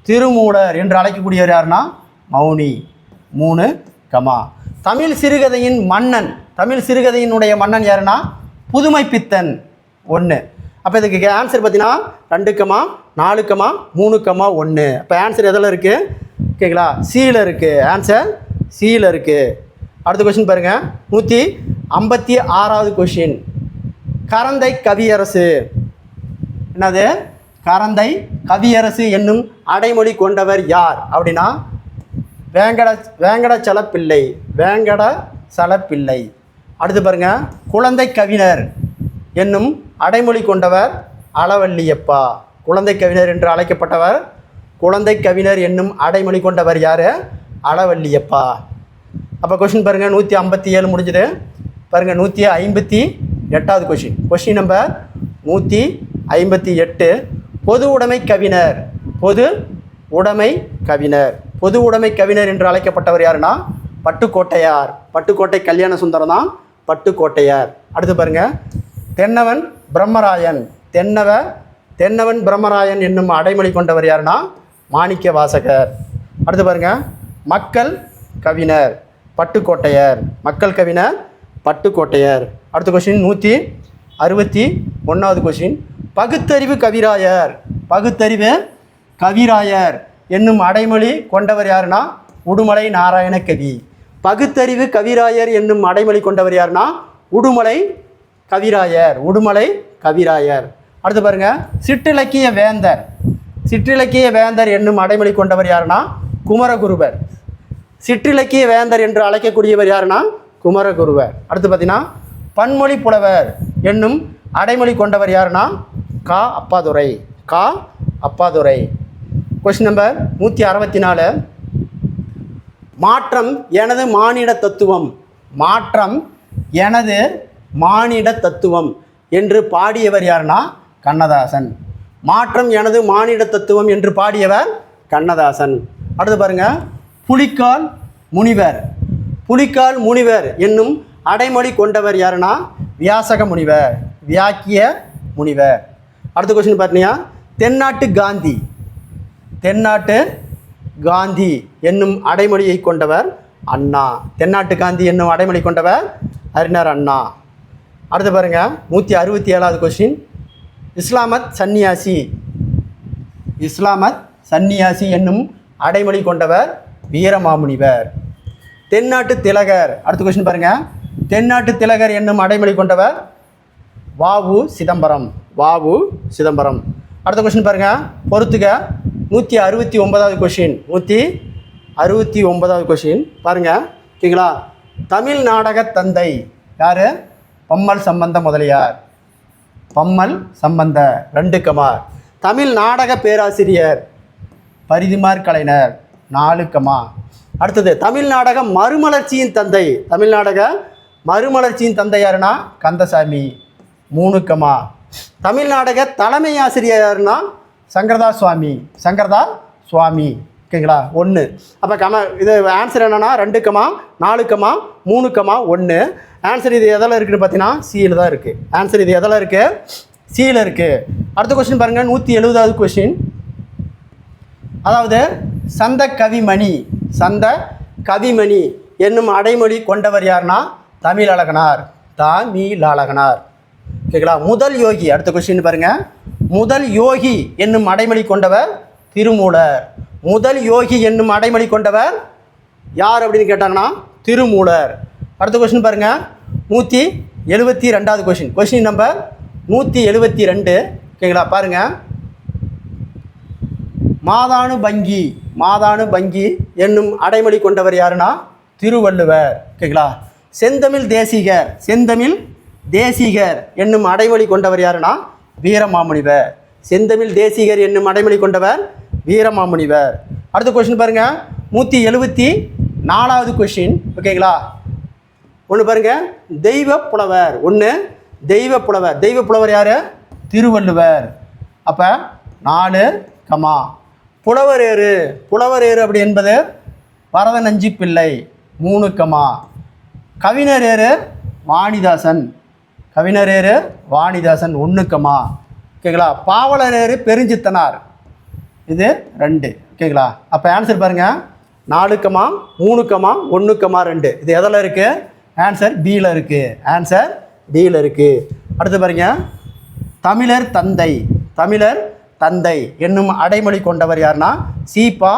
திருமூலர் என்று அழைக்கக்கூடியவர் யாருன்னா மௌனி. 3 கமா. தமிழ் சிறுகதையின் மன்னன். தமிழ் சிறுகதையினுடைய மன்னன் யாருன்னா புதுமைப்பித்தன். 1. அப்போ இதுக்கு ஆன்சர் பார்த்தீங்கன்னா 2 கமா 4 கமா 3 கமா 1. அப்போ ஆன்சர் எதில் இருக்குது? ஓகேங்களா? சியில் இருக்குது. ஆன்சர் சியில் இருக்குது. அடுத்த கொஸ்டின் பாருங்கள், 156வது கொஸ்டின். கரந்தை கவியரசு. என்னது? கரந்தை கவியரசு என்னும் அடைமொழி கொண்டவர் யார் அப்படின்னா வேங்கடச்சலப்பிள்ளை. வேங்கடச்சலப்பிள்ளை. அடுத்து பாருங்க, குழந்தை கவிஞர் என்னும் அடைமொழி கொண்டவர் அளவல்லியப்பா. குழந்தை கவிஞர் என்று அழைக்கப்பட்டவர் குழந்தை கவிஞர் என்னும் அடைமொழி கொண்டவர் யார்? அளவல்லியப்பா. அப்போ கொஸ்டின் பாருங்கள், 157 முடிஞ்சுது. பாருங்கள், 158வது கொஸ்டின். Question number 158. பொது உடைமை கவிஞர். பொது உடைமை கவிஞர். பொது உடைமை கவிஞர் என்று அழைக்கப்பட்டவர் யாருன்னா பட்டுக்கோட்டையார். பட்டுக்கோட்டை கல்யாண சுந்தரம் தான் பட்டுக்கோட்டையார். அடுத்து பாருங்கள், தென்னவன் பிரம்மராயன். தென்னவன் பிரம்மராயன் என்னும் அடைமொழி கொண்டவர் யாருன்னா மாணிக்க வாசகர். அடுத்து பாருங்கள், மக்கள் கவிஞர் பட்டுக்கோட்டையர். மக்கள் கவிஞர் பட்டுக்கோட்டையர். அடுத்த கொஸ்டின் 161வது கொஸ்டின். பகுத்தறிவு கவிராயர். பகுத்தறிவு கவிராயர் என்னும் அடைமொழி கொண்டவர் யாருன்னா உடுமலை நாராயணகவி. பகுத்தறிவு கவிராயர் என்னும் அடைமொழி கொண்டவர் யாருன்னா உடுமலை கவிராயர். உடுமலை கவிராயர். அடுத்து பாருங்க, சிற்றிலக்கிய வேந்தர். சிற்றிலக்கிய வேந்தர் என்னும் அடைமொழி கொண்டவர் யாருன்னா குமரகுருபர். சிற்றிலக்கிய வேந்தர் என்று அழைக்கக்கூடியவர் யாருன்னா குமரகுருவர். அடுத்து பார்த்தீங்கன்னா பன்மொழி புலவர் என்னும் அடைமொழி கொண்டவர் யாருன்னா கா அப்பாதுரை. கா அப்பாதுரை. Question number 164. மாற்றம் எனது மானிட தத்துவம். மாற்றம் எனது மானிட தத்துவம் என்று பாடியவர் யாருன்னா கண்ணதாசன். மாற்றம் எனது மானிட தத்துவம் என்று பாடியவர் கண்ணதாசன். அடுத்து பாருங்க, புலிக்கால் முனிவர். புலிக்கால் முனிவர் என்னும் அடைமொழி கொண்டவர் யாருன்னா வியாசக முனிவர். வியாக்கிய முனிவர். அடுத்த கொஸ்டின் பார்த்தீங்கன்னா தென்னாட்டு காந்தி. தென்னாட்டு காந்தி என்னும் அடைமொழியை கொண்டவர் அண்ணா. தென்னாட்டு காந்தி என்னும் அடைமொழி கொண்டவர் அறிஞர் அண்ணா. அடுத்து பாருங்க, 167வது கொஸ்டின். இஸ்லாமத் சன்னியாசி. இஸ்லாமத் சன்னியாசி என்னும் அடைமொழி கொண்டவர் வீரமாமுனிவர். தென்னாட்டு திலகர். அடுத்த கொஸ்டின் பாருங்க, தென்னாட்டு திலகர் என்னும் அடைமொழி கொண்டவர் வ.உ. சிதம்பரம். வ.உ. சிதம்பரம். அடுத்த கொஸ்டின் பாருங்க, பொறுத்துக. 169வது கொஸ்டின். 169வது கொஸ்டின் பாருங்க. ஓகேங்களா? தமிழ் நாடக தந்தை. யார்? பம்மல் சம்பந்த முதலியார். பம்மல் சம்பந்த 2 கமா. தமிழ் நாடக பேராசிரியர் பரிதிமார் கலைஞர் 4 கமா. அடுத்தது தமிழ் நாடக மறுமலர்ச்சியின் தந்தை. தமிழ் நாடக மறுமலர்ச்சியின் தந்தை யாருன்னா கந்தசாமி 3 கமா. தமிழ் நாடக தலைமை ஆசிரியர் யாருன்னா சங்கரதாஸ் சுவாமி. ஓகேங்களா? 1. அப்போ இது ஆன்சர் என்னென்னா 2 கமா 4 கமா 3 கமா 1. ஆன்சர் இது எதில் இருக்குதுன்னு பார்த்தீங்கன்னா சியில் தான் இருக்குது. ஆன்சர் இது எதில் இருக்குது? சியில் இருக்குது. அடுத்த கொஸ்டின் பாருங்கள், 170வது கொஸ்டின். அதாவது சந்த கவிமணி என்னும் அடைமொழி கொண்டவர் யாருன்னா தமிழழகனார். ஓகேங்களா? முதல் யோகி. அடுத்த கொஸ்டின் பாருங்கள், முதல் யோகி என்னும் அடைமொழி கொண்டவர் திருமூலர். முதல் யோகி என்னும் அடைமொழி கொண்டவர் யார் அப்படின்னு கேட்டாங்கன்னா திருமூலர். அடுத்த கொஸ்டின் பாருங்கள், 172வது கொஸ்டின். Question number 172. ஓகேங்களா? பாருங்கள், மாதானு பங்கி என்னும் அடைமொழி கொண்டவர் யாருன்னா திருவள்ளுவர். ஓகேங்களா? செந்தமிழ் தேசிகர் என்னும் அடைமொழி கொண்டவர் யாருன்னா வீரமாமுனிவர். செந்தமிழ் தேசிகர் என்னும் அடைமொழி கொண்டவர் வீரமாமுனிவர். அடுத்த கொஸ்டின் பாருங்கள், 174வது கொஸ்டின். ஓகேங்களா? ஒன்று பாருங்கள், தெய்வப்புலவர். தெய்வப்புலவர் யார்? திருவள்ளுவர். அப்போ 4 கமா. புலவரேறு அப்படி என்பது வரதநஞ்சி பிள்ளை 3 கமா. கவிஞரேறு வாணிதாசன் 1 கமா. ஓகேங்களா? பாவலரேறு பெருஞ்சித்தனார் இது 2. ஓகேங்களா? அப்போ ஆன்சர் பாருங்கள், 4 கமா 3 கமா 1 கமா 2. இது எதில் இருக்குது? ஆன்சர் பியில் இருக்குது. அடுத்து பாருங்கள், தமிழர் தந்தை என்னும் அடைமொழி கொண்டவர் யாருன்னா சீபா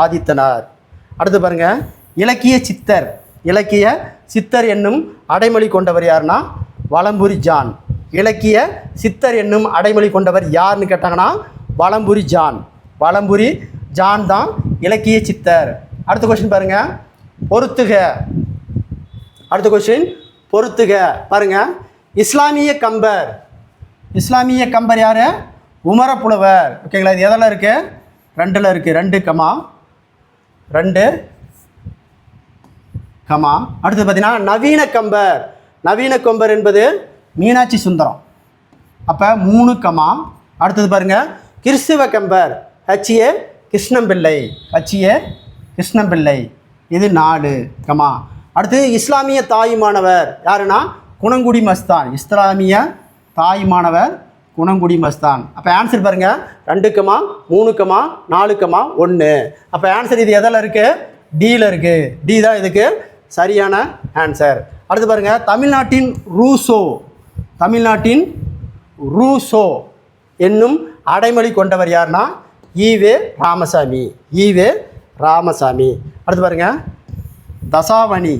ஆதித்தனார். அடுத்து பாருங்கள், இலக்கிய சித்தர் என்னும் அடைமொழி கொண்டவர் யாருன்னா வலம்புரி ஜான். இலக்கிய சித்தர் என்னும் அடைமொழி கொண்டவர் யாருன்னு கேட்டாங்கன்னா வலம்புரி ஜான் தான் இலக்கிய சித்தர். அடுத்த கொஸ்டின் பாருங்கள், பொறுத்துக. பாருங்கள், இஸ்லாமிய கம்பர் யார்? உமரப்புலவர். ஓகேங்களா? இது எதில் இருக்குது? 2ல் இருக்குது. 2 கமா. அடுத்து பார்த்தீங்கன்னா நவீன கம்பர் என்பது மீனாட்சி சுந்தரம். அப்போ 3 கமா. அடுத்தது பாருங்கள், கிறிஸ்துவ கம்பர் H.A. கிருஷ்ணம்பிள்ளை இது 4 கமா. அடுத்து இஸ்லாமிய தாயுமானவர் யாருன்னா குணங்குடி மஸ்தான். அப்போ ஆன்சர் பாருங்கள், 2 கமா 3 கமா 4 கமா 1. அப்போ ஆன்சர் இது எதில் இருக்குது? டியில் இருக்குது. டி தான் இதுக்கு சரியான ஆன்சர். அடுத்து பாருங்கள், தமிழ்நாட்டின் ரூசோ என்னும் அடைமொழி கொண்டவர் யாருன்னா ஈவே ராமசாமி. அடுத்து பாருங்கள், தசாவாணி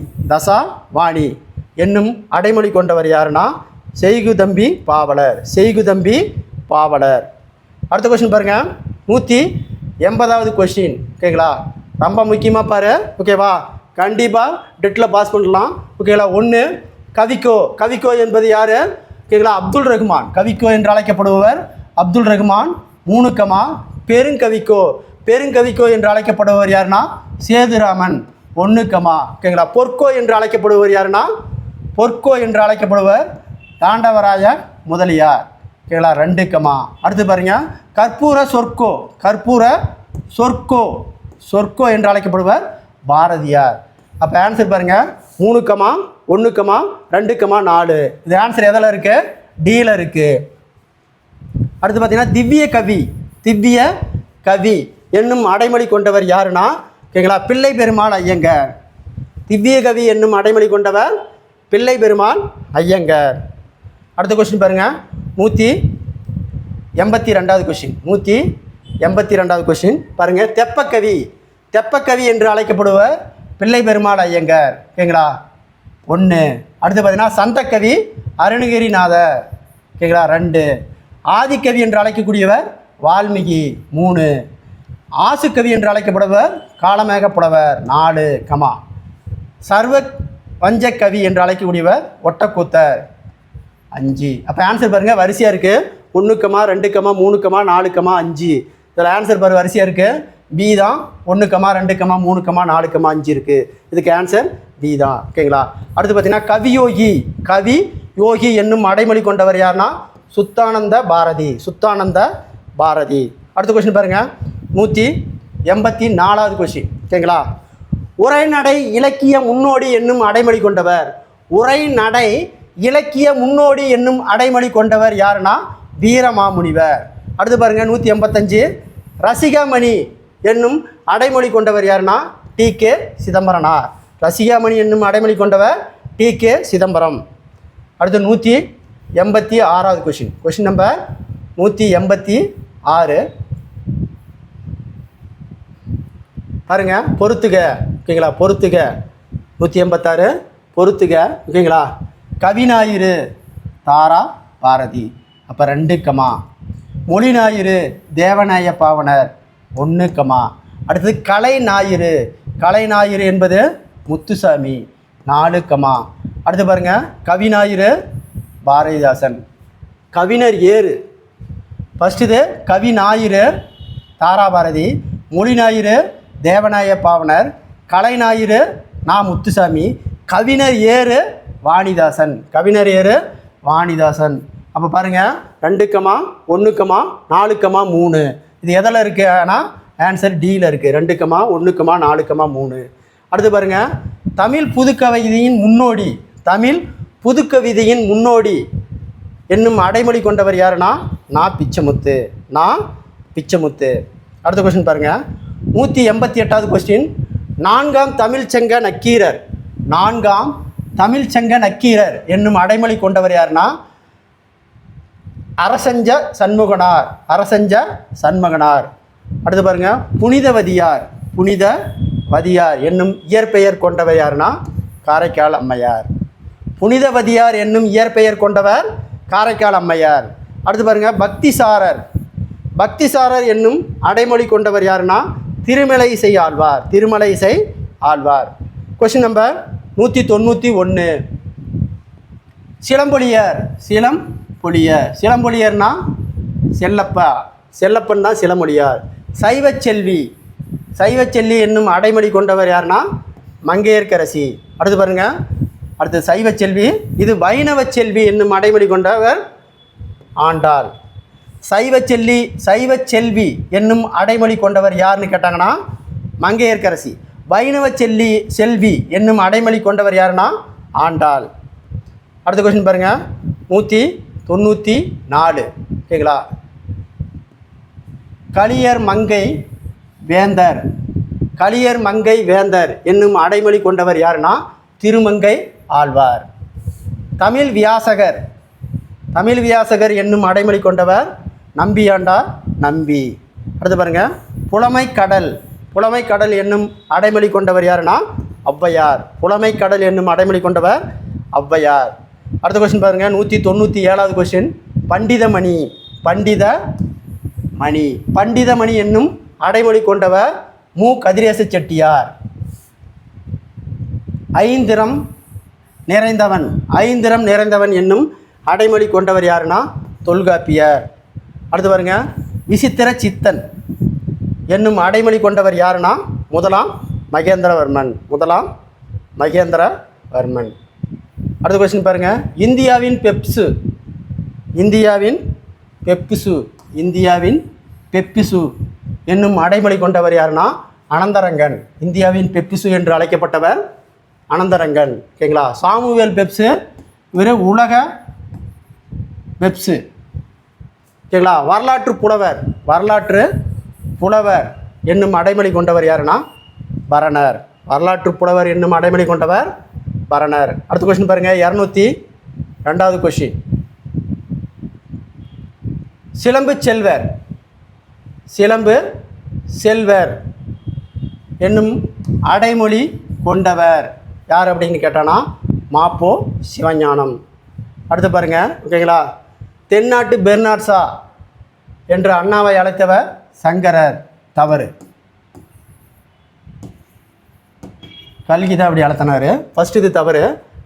என்னும் அடைமொழி கொண்டவர் யாருன்னா செய்குதம்பி பாவலர். அடுத்த கொஸ்டின் பாருங்கள், 180வது கொஸ்டின். ஓகேங்களா? ரொம்ப முக்கியமாக பாரு. ஓகேவா? கண்டிப்பாக டெட்டில் பாஸ் பண்ணலாம். ஓகேங்களா? 1 கவிக்கோ என்பது யார்? ஓகேங்களா? அப்துல் ரஹ்மான். கவிக்கோ என்று அழைக்கப்படுபவர் அப்துல் ரஹ்மான். 3 கமா. பெருங்கவிக்கோ என்று அழைக்கப்படுபவர் யாருன்னா சேதுராமன் 1 கமா. ஓகேங்களா? பொற்கோ என்று அழைக்கப்படுவர் தாண்டவராய முதலியார். ஓகேங்களா? 2 கமா. அடுத்து பாருங்கள், கற்பூர சொர்க்கோ என்று அழைக்கப்படுவர் பாரதியார். அப்போ ஆன்சர் பாருங்கள், 3 கமா 1 கமா 2 கமா 4. இது ஆன்சர் எதில் இருக்குது? டியில் இருக்குது. அடுத்து பார்த்தீங்கன்னா திவ்ய கவி என்னும் அடைமொழி கொண்டவர் யாருன்னா ஓகேங்களா பிள்ளை பெருமாள் ஐயங்கார். திவ்ய கவி என்னும் அடைமொழி கொண்டவர் பிள்ளை பெருமாள் ஐயங்கார். அடுத்த கொஸ்டின் பாருங்கள், 182வது கொஸ்டின். 182வது கொஸ்டின் பாருங்கள், தெப்பக்கவி என்று அழைக்கப்படுவர் பிள்ளை பெருமாள் ஐயங்கார். ஓகேங்களா? 1. அடுத்து பார்த்தீங்கன்னா சந்தக்கவி அருணகிரிநாதர். ஓகேங்களா? 2. ஆதிக்கவி என்று அழைக்கக்கூடியவர் வால்மீகி. 3. ஆசுக்கவி என்று அழைக்கப்படுவர் காளமேக புலவர். 4 கமா. பஞ்சகவி என்று அழைக்கக்கூடியவர் ஒட்டக்கூத்தர். 5. அப்போ ஆன்சர் பாருங்கள் வரிசையாக இருக்குது. 1, 2, 3, 4, 5. இதில் ஆன்சர் பாரு வரிசையாக இருக்குது. பி தான். 1, 2, 3, 4, 5 இருக்குது. இதுக்கு ஆன்சர் பி தான். ஓகேங்களா? அடுத்து பார்த்தீங்கன்னா கவியோகி. கவி யோகி என்னும் அடைமொழி கொண்டவர் யாருன்னா சுத்தானந்த பாரதி. சுத்தானந்த பாரதி. அடுத்த கொஸ்டின் பாருங்கள். 184வது கொஸ்டின். ஓகேங்களா? உரைநடை இலக்கிய முன்னோடி என்னும் அடைமொழி கொண்டவர். உரைநடை இலக்கிய முன்னோடி என்னும் அடைமொழி கொண்டவர் யாருன்னா வீரமாமுனிவர். அடுத்து பாருங்கள் 185. ரசிகமணி என்னும் அடைமொழி கொண்டவர் யாருன்னா டி.கே. சிதம்பரனார். ரசிகமணி என்னும் அடைமொழி கொண்டவர் டி.கே. சிதம்பரம். அடுத்து 186வது கொஷின். Question number 186. பாருங்க பொறுத்துக. ஓகேங்களா? பொறுத்துக. 186 பொறுத்துக. ஓகேங்களா? கவிஞாயிறு தாரா பாரதி. அப்போ 2, மொழி ஞாயிறு தேவநாய பாவனர். 1, அடுத்தது கலை ஞாயிறு. கலை ஞாயிறு என்பது முத்துசாமி. 4, அடுத்து பாருங்கள் கவிஞாயிறு பாரதிதாசன். கவிஞர் ஏறு ஃபஸ்ட்டு. இது கவி ஞாயிறு தாராபாரதி. மொழி ஞாயிறு தேவநாய பாவனர். கலை ஞாயிறு நா முத்துசாமி. கவிஞர் ஏறு வாணிதாசன். கவிஞர் ஏறு வாணிதாசன். அப்போ பாருங்கள் 2, 1, 4, 3. இது எதில் இருக்குன்னா ஆன்சர் டியில் இருக்குது. 2, 1, 4, 3. அடுத்து பாருங்கள் தமிழ் புதுக்கவிதையின் முன்னோடி. தமிழ் புதுக்கவிதையின் முன்னோடி என்னும் அடைமொழி கொண்டவர் யாருன்னா நான் பிச்சைமுத்து. நான் பிச்சைமுத்து. அடுத்த கொஸ்டின் பாருங்கள். 188வது கொஸ்டின். 4ஆம் தமிழ்ச்சங்க நக்கீரர். 4ஆம் தமிழ்ச்சங்க நக்கீரர் என்னும் அடைமொழி கொண்டவர் யாருன்னா அரசஞ்ச சண்முகனார். அரசஞ்ச சண்முகனார். அடுத்து பாருங்கள் புனிதவதியார். புனிதவதியார் என்னும் இயற்பெயர் கொண்டவர் யாருன்னா காரைக்கால் அம்மையார். புனிதவதியார் என்னும் இயற்பெயர் கொண்டவர் காரைக்கால் அம்மையார். அடுத்து பாருங்கள் பக்திசாரர். பக்திசாரர் என்னும் அடைமொழி கொண்டவர் யாருன்னா திருமலைசை ஆழ்வார். திருமலைசை ஆழ்வார். Question number 191. சிலம்பொலியர். சிலம்பொலியர். சிலம்பொலியர்னா செல்லப்பா. செல்லப்பன் தான் சிலம்பொலியார். சைவச்செல்வி. சைவச்செல்வி என்னும் அடைமொழி கொண்டவர் யாருன்னா மங்கையர்க்கரசி. அடுத்து பாருங்கள். அடுத்து சைவச்செல்வி. இது வைணவச்செல்வி என்னும் அடைமொழி கொண்டவர் ஆண்டாள். சைவச்செல்வி. சைவச்செல்வி என்னும் அடைமொழி கொண்டவர் யாருன்னு கேட்டாங்கன்னா மங்கையர்க்கரசி. வைணவச்செல்வி செல்வி என்னும் அடைமொழி கொண்டவர் யாருன்னா ஆண்டாள். அடுத்த கொஸ்டின் பாருங்கள். 194. ஓகேங்களா? களியர் மங்கை வேந்தர். களியர் மங்கை வேந்தர் என்னும் அடைமொழி கொண்டவர் யாருன்னா திருமங்கை ஆழ்வார். தமிழ் வியாசகர். தமிழ் வியாசகர் என்னும் அடைமொழி கொண்டவர் நம்பியாண்டார் நம்பி. அடுத்து பாருங்கள் புலமைக்கடல். புலமைக்கடல் என்னும் அடைமொழி கொண்டவர் யாருன்னா ஔவையார். புலமைக்கடல் என்னும் அடைமொழி கொண்டவர் ஔவையார். அடுத்த கொஸ்டின் பாருங்கள். 197வது கொஸ்டின். பண்டிதமணி. பண்டிதமணி. பண்டிதமணி என்னும் அடைமொழி கொண்டவர் மு. கதிரேச செட்டியார். ஐந்திரம் நிறைந்தவன். ஐந்திரம் நிறைந்தவன் என்னும் அடைமொழி கொண்டவர் யாருன்னா தொல்காப்பியர். அடுத்து பாருங்க விசித்திர சித்தன் என்னும் அடைமொழி கொண்டவர் யாருன்னா முதலாம் மகேந்திரவர்மன். முதலாம் மகேந்திரவர்மன். அடுத்த கொஸ்டின் பாருங்க. இந்தியாவின் பெப்சு. இந்தியாவின் பெப்சு. இந்தியாவின் பெப்பிசு என்னும் அடைமொழி கொண்டவர் யாருன்னா அனந்தரங்கன். இந்தியாவின் பெப்சு என்று அழைக்கப்பட்டவர் அனந்தரங்கன். ஓகேங்களா? சாமுவேல் பெப்சு இவர் உலக பெப்சு. ஓகேங்களா? வரலாற்று புலவர். வரலாற்று புலவர் என்னும் அடைமொழி கொண்டவர் யாருன்னா பரணர். வரலாற்று புலவர் என்னும் அடைமொழி கொண்டவர் பரணர். அடுத்த கொஸ்டின் பாருங்கள். 202வது கொஸ்டின். சிலம்பு செல்வர். சிலம்பு செல்வர் என்னும் அடைமொழி கொண்டவர் யார் அப்படின்னு கேட்டானா மாப்போ சிவஞானம். அடுத்து பாருங்கள். ஓகேங்களா? தென்னாட்டு பெர்னாட்ஷா என்று அண்ணாவை அழைத்தவர் சங்கரர். தவறு. கல்கி தான் அப்படி அழுத்தினார். ஃபஸ்ட்டு இது தவறு.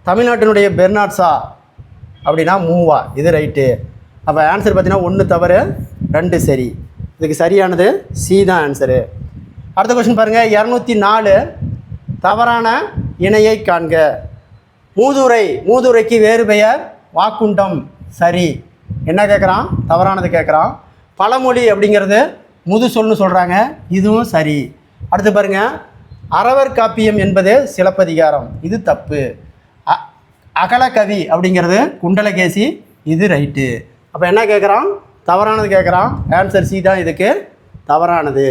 தமிழ்நாட்டினுடைய பெர்னாட் ஷா அப்படின்னா மூவா, இது ரைட்டு. அப்போ ஆன்சர் பார்த்தீங்கன்னா 1 தவறு 2 சரி. இதுக்கு சரியானது சி தான் ஆன்சரு. அடுத்த கொஸ்டின் பாருங்கள். 204 தவறான இணையை காண்க. மூதுரை, மூதுரைக்கு வேறு பெயர் வாக்குண்டம், சரி. என்ன கேட்குறான்? தவறானது கேட்குறான். பழமொழி அப்படிங்கிறது முது சொல்னு சொல்கிறாங்க, இதுவும் சரி. அடுத்து பாருங்கள். அறவர் காப்பியம் என்பது சிலப்பதிகாரம், இது தப்பு. அகலகவி அப்படிங்கிறது குண்டலகேசி, இது ரைட்டு. அப்போ என்ன கேட்குறான்? தவறானது கேட்குறான். ஆன்சர் சி தான் இதுக்கு தவறானது.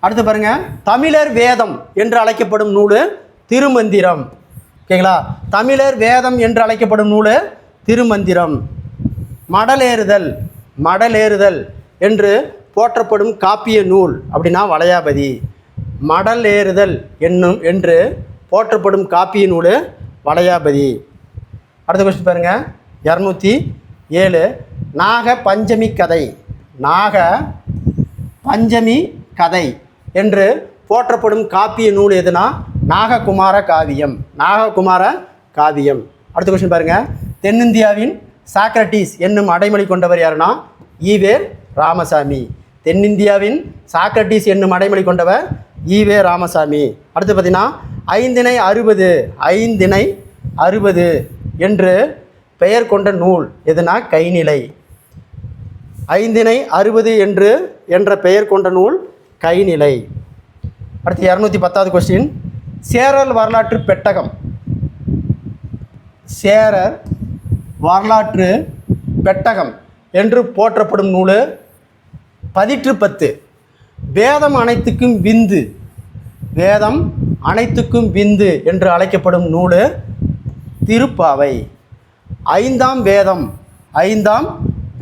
அடுத்து பாருங்கள். தமிழர் வேதம் என்று அழைக்கப்படும் நூல் திருமந்திரம். ஓகேங்களா? தமிழர் வேதம் என்று அழைக்கப்படும் நூல் திருமந்திரம். மடலேறுதல், மடலேறுதல் என்று போற்றப்படும் காப்பிய நூல் அப்படின்னா வளையாபதி. மடலேறுதல் என்று போற்றப்படும் காப்பிய நூல் வளையாபதி. அடுத்த கொஸ்டின் பாருங்கள். 207 நாக பஞ்சமி கதை, நாக பஞ்சமி கதை என்று போற்றப்படும் காப்பிய நூல் எதுனா நாககுமார காவியம், நாககுமார காவியம். அடுத்த கொஸ்டின் பாருங்கள். தென்னிந்தியாவின் சாக்ரட்டிஸ் என்னும் அடைமொழி கொண்டவர் யாருன்னா ஈவே ராமசாமி. தென்னிந்தியாவின் சாக்ரட்டிஸ் என்னும் அடைமொழி கொண்டவர் ஈவே ராமசாமி. அடுத்து பார்த்தீங்கன்னா 5 60, 5 60 என்று பெயர் கொண்ட நூல் எதுனா கைநிலை. 5 60 என்ற பெயர் கொண்ட நூல் கைநிலை. அடுத்து 210வது கொஸ்டின். சேரர் வரலாற்று பெட்டகம், சேரர் வரலாற்று பெட்டகம் என்று போற்றப்படும் நூல் பதிற்று 10. வேதம் அனைத்துக்கும் விந்து, வேதம் அனைத்துக்கும் விந்து என்று அழைக்கப்படும் நூல் திருப்பாவை. 5ஆம் வேதம், 5ஆம்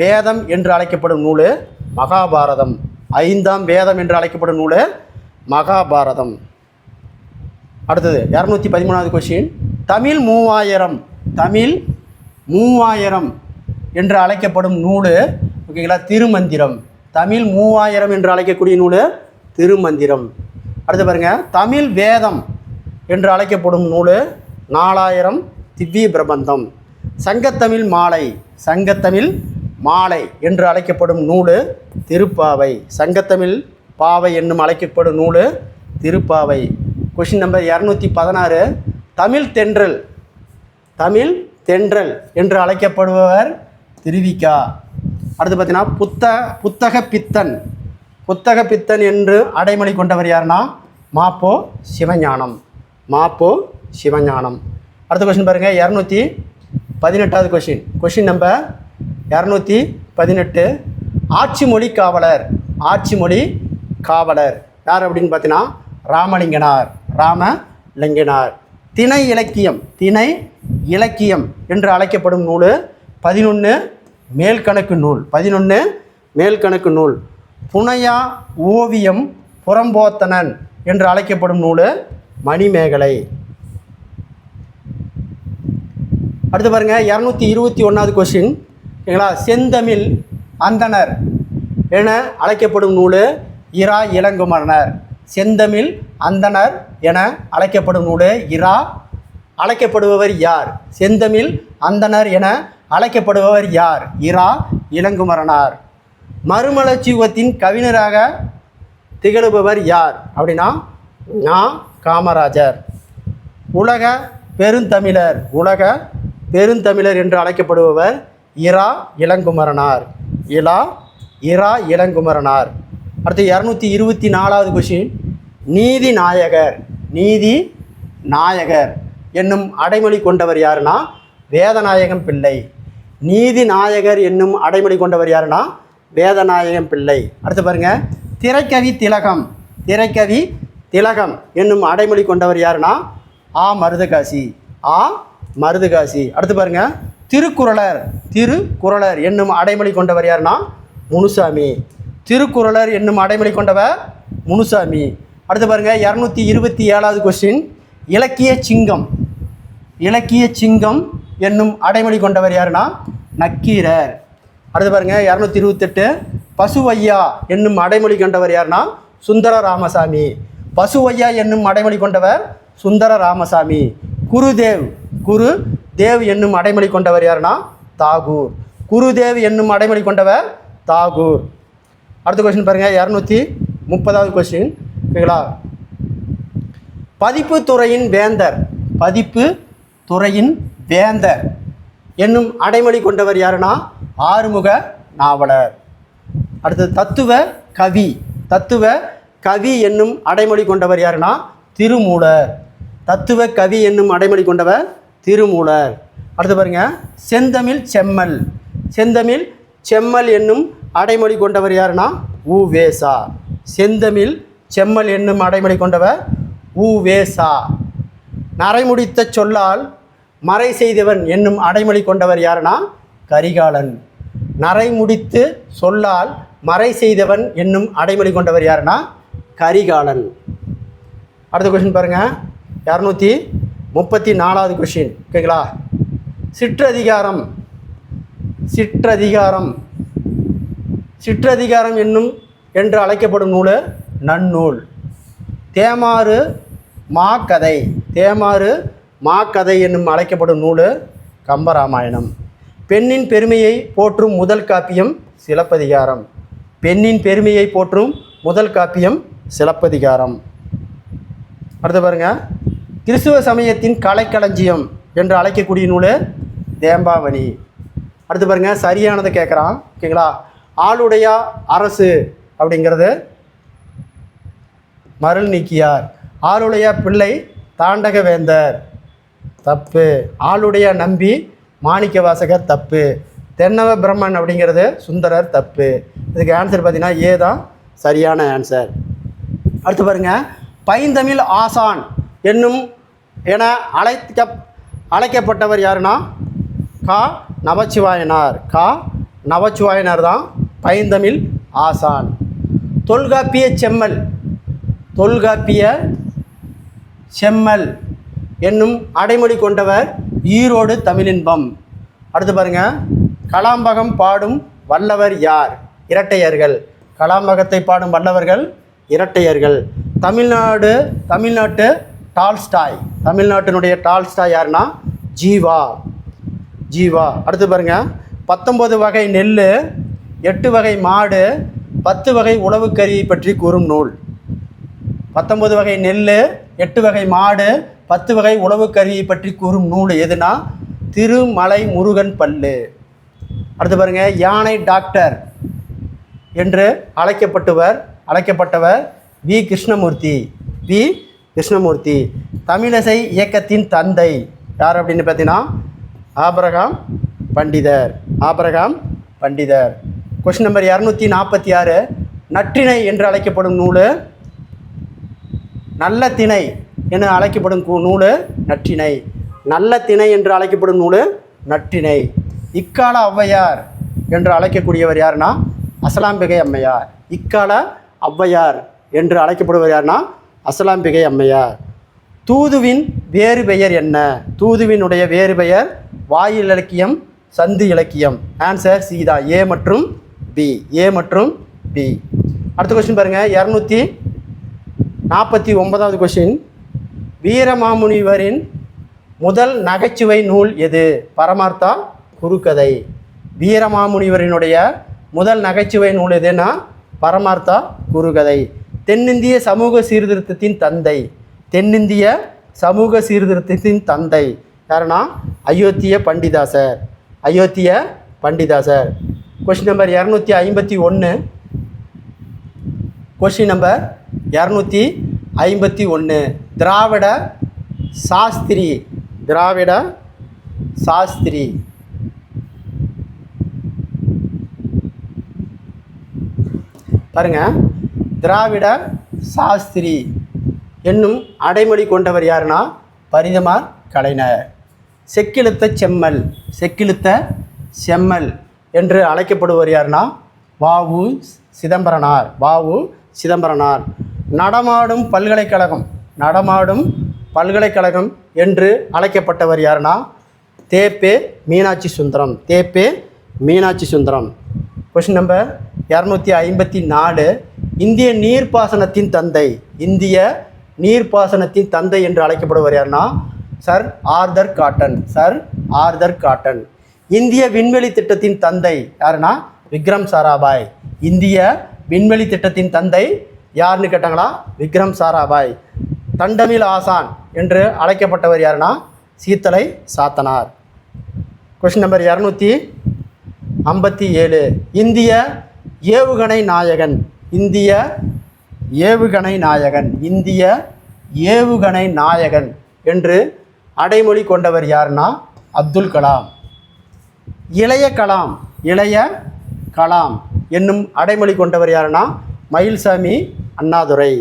வேதம் என்று அழைக்கப்படும் நூல் மகாபாரதம். 5ஆம் வேதம் என்று அழைக்கப்படும் நூல் மகாபாரதம். அடுத்தது 213வது கொஸ்டின். தமிழ் 3000, தமிழ் 3000 என்று அழைக்கப்படும் நூல் ஓகேங்களா திருமந்திரம். தமிழ் 3000 என்று அழைக்கக்கூடிய நூல் திருமந்திரம். அடுத்து பாருங்கள். தமிழ் வேதம் என்று அழைக்கப்படும் நூல் 4000 திவ்ய பிரபந்தம். சங்கத்தமிழ் மாலை, சங்கத்தமிழ் மாலை என்று அழைக்கப்படும் நூல் திருப்பாவை. சங்கத்தமிழ் பாவை என்னும் அழைக்கப்படும் நூல் திருப்பாவை. கொஷின் நம்பர் 216 தமிழ் தென்றல், தமிழ் தென்றல் என்று அழைக்கப்படுபவர் திருவிக்கா. அடுத்து பார்த்தீங்கன்னா புத்தக பித்தன், புத்தக பித்தன் என்று அடைமொழி கொண்டவர் யாருன்னா மாப்போ சிவஞானம், மாப்போ சிவஞானம். அடுத்த கொஸ்டின் பாருங்கள். 218வது கொஸ்டின். கொஸ்டின் நம்பர் 218 ஆட்சி மொழி காவலர், ஆட்சி மொழி காவலர் யார் அப்படின்னு பார்த்தீங்கன்னா ராமலிங்கனார், ராமலிங்கனார். திணை இலக்கியம், திணை இலக்கியம் என்று அழைக்கப்படும் நூல் 11 மேல்கணக்கு நூல், 11 மேல்கணக்கு நூல். புனையா ஓவியம் புறம்போத்தனன் என்று அழைக்கப்படும் நூல் மணிமேகலை. அடுத்து பாருங்கள். 221வது கொஸ்டின் ஓகேங்களா. செந்தமிழ் அந்தணர் என அழைக்கப்படும் நூல் இரா இளங்குமரனர். செந்தமிழ் அந்தணர் என அழைக்கப்படும் நூல் இரா. அழைக்கப்படுபவர் யார்? செந்தமிழ் அந்தணர் என அழைக்கப்படுபவர் யார்? இரா இளங்குமரனார். மறுமலர்ச்சியுகத்தின் கவிஞராக திகழுபவர் யார் அப்படின்னா நா காமராஜர். உலக பெருந்தமிழர், உலக பெருந்தமிழர் என்று அழைக்கப்படுபவர் இரா இளங்குமரனார், இரா இளங்குமரனார். அடுத்து 224வது கொஸ்டின். நீதி நாயகர், நீதி நாயகர் என்னும் அடைமொழி கொண்டவர் யாருன்னா வேதநாயகம் பிள்ளை. நீதி நாயகர் என்னும் அடைமொழி கொண்டவர் யாருன்னா வேதநாயகம் பிள்ளை. அடுத்து பாருங்கள். திரைக்கவி திலகம், திரைக்கவி திலகம் என்னும் அடைமொழி கொண்டவர் யாருன்னா ஆ மருதகாசி, ஆ மருதகாசி. அடுத்து பாருங்கள். திருக்குறளர், திருக்குறளர் என்னும் அடைமொழி கொண்டவர் யாருன்னா முனுசாமி. திருக்குறளர் என்னும் அடைமொழி கொண்டவர் முனுசாமி. அடுத்து பாருங்கள். 227வது கொஸ்டின். இலக்கிய சிங்கம், இலக்கிய சிங்கம் என்னும் அடைமொழி கொண்டவர் யாருன்னா நக்கீரர். அடுத்து பாருங்கள். 228 பசுவையா என்னும் அடைமொழி கொண்டவர் யாருன்னா சுந்தர ராமசாமி. பசுவையா என்னும் அடைமொழி கொண்டவர் சுந்தர ராமசாமி. குருதேவ் என்னும் அடைமொழி கொண்டவர் யாருன்னா தாகூர். குருதேவ் என்னும் அடைமொழி கொண்டவர் தாகூர். அடுத்த கொஸ்டின் பாருங்கள், 230வது கொஸ்டின். ஓகேங்களா? பதிப்பு துறையின் வேந்தர் என்னும் அடைமொழி கொண்டவர் யாருன்னா ஆறுமுக நாவலர். அடுத்தது தத்துவ கவி என்னும் அடைமொழி கொண்டவர் யாருன்னா திருமூலர். தத்துவ கவி என்னும் அடைமொழி கொண்டவர் திருமூலர். அடுத்து பாருங்க, செந்தமிழ் செம்மல் என்னும் அடைமொழி கொண்டவர் யாருன்னா உவேசா. செந்தமிழ் செம்மல் என்னும் அடைமொழி கொண்டவர் உவேசா. நரைமுடித்த சொல்லால் மறை செய்தவன் என்னும் அடைமொழி கொண்டவர் யாருன்னா கரிகாலன். நரைமுடித்து சொல்லால் மறை செய்தவன் என்னும் அடைமொழி கொண்டவர் யாருன்னா கரிகாலன். அடுத்த கொஸ்டின் பாருங்கள், 234வது கொஸ்டின். ஓகேங்களா? சிற்றதிகாரம் என்னும் என்று அழைக்கப்படும் நூல் நன்னூல். தேமாறு மாக்கதை என்னும் அழைக்கப்படும் நூல் கம்பராமாயணம். பெண்ணின் பெருமையை போற்றும் முதல் காப்பியம் சிலப்பதிகாரம். அடுத்து பாருங்க, கிறிஸ்துவ சமயத்தின் கலைக்களஞ்சியம் என்று அழைக்கக்கூடிய நூல் தேம்பாவணி. அடுத்து பாருங்க, சரியானதை கேட்குறான். ஓகேங்களா? ஆளுடைய அரசு அப்படிங்கிறது மருள் நீக்கியார். ஆளுடைய பிள்ளை தாண்டகவேந்தர், தப்பு. ஆளுடைய நம்பி மாணிக்க வாசகர், தப்பு. தென்னவ பிரம்மன் அப்படிங்கிறது சுந்தரர், தப்பு. இதுக்கு ஆன்சர் பார்த்தீங்கன்னா ஏ தான் சரியான ஆன்சர். அடுத்து பாருங்கள், பைந்தமிழ் ஆசான் என அழைக்கப்பட்டவர் யாருன்னா நவச்சுவாயனார் தான் பைந்தமிழ் ஆசான். தொல்காப்பிய செம்மல் என்னும் அடைமொழி கொண்டவர் ஈரோடு தமிழின்பம். அடுத்து பாருங்கள், கலாம்பகம் பாடும் வல்லவர் யார்? இரட்டையர்கள். கலாம்பகத்தை பாடும் வல்லவர்கள் இரட்டையர்கள். தமிழ்நாட்டினுடைய டால்ஸ்டாய் யாருன்னா ஜீவா. அடுத்து பாருங்கள், 19 வகை நெல், 8 வகை மாடு, 10 வகை உழவுக்கருவி பற்றி கூறும் நூல். 19 வகை நெல், 8 வகை மாடு, 10 வகை உழவுக்கருவி பற்றி கூறும் நூல் எதுனா திருமலை முருகன் பல்லு. அடுத்து பாருங்கள், யானை டாக்டர் என்று அழைக்கப்பட்டவர் வி. கிருஷ்ணமூர்த்தி. தமிழிசை இயக்கத்தின் தந்தை யார் அப்படின்னு பார்த்தீங்கன்னா ஆபிரகாம் பண்டிதர். கொஸ்டின் நம்பர் 246, நற்றிணை என்று அழைக்கப்படும் நூல் நல்ல திணை என அழைக்கப்படும் நூல் நற்றிணை. நல்ல திணை என்று அழைக்கப்படும் நூல் நற்றிணை. இக்கால ஔவையார் என்று அழைக்கக்கூடியவர் யாருன்னா அசலாம்பிகை அம்மையார். இக்கால ஔவையார் என்று அழைக்கப்படுவர் யாருன்னா அசலாம்பிகை அம்மையார். தூதுவின் வேறு பெயர் என்ன? தூதுவினுடைய வேறு பெயர் வாயில் இலக்கியம், சந்து இலக்கியம். ஆன்சர் சி தான், ஏ மற்றும் பி. அடுத்த கொஸ்டின் பாருங்கள், 249வது கொஸ்டின். வீரமாமுனிவரின் முதல் நகைச்சுவை நூல் எது? பரமார்த்தா குறுக்கதை. வீரமாமுனிவரினுடைய முதல் நகைச்சுவை நூல் எதுன்னா பரமார்த்தா குறுகதை. தென்னிந்திய சமூக சீர்திருத்தத்தின் தந்தை யாருன்னா அயோத்திய பண்டிதாசர். Question number 251. திராவிட சாஸ்திரி. பாருங்க, திராவிட சாஸ்திரி என்னும் அடைமொழி கொண்டவர் யாருன்னா பரிதிமார் கலைஞர். செக்கிழுத்த செம்மல் என்று அழைக்கப்படுவர் யாருன்னா வாவு சிதம்பரனார். நடமாடும் பல்கலைக்கழகம் என்று அழைக்கப்பட்டவர் யாருன்னா T P Meenakshi Sundaram. Question number 254. இந்திய நீர்ப்பாசனத்தின் தந்தை, இந்திய நீர்ப்பாசனத்தின் தந்தை என்று அழைக்கப்படுவர் யாருன்னா sir Arthur cotton. Sir Arthur cotton. இந்திய விண்வெளி திட்டத்தின் தந்தை யாருன்னா விக்ரம் சாராபாய். இந்திய விண்வெளி திட்டத்தின் தந்தை யாருன்னு கேட்டாங்களா? விக்ரம் சாராபாய். தண்டமில் ஆசான் என்று அழைக்கப்பட்டவர் யாருன்னா சீத்தலை சாத்தனார். Question number 257. இந்திய ஏவுகணை நாயகன். இந்திய ஏவுகணை நாயகன். இந்திய ஏவுகணை நாயகன் என்று அடைமொழி கொண்டவர் யாருன்னா அப்துல் கலாம். இளைய கலாம். இளைய கலாம் என்னும் அடைமொழி கொண்டவர் யாருன்னா மயில்சாமி அண்ணாதுரை.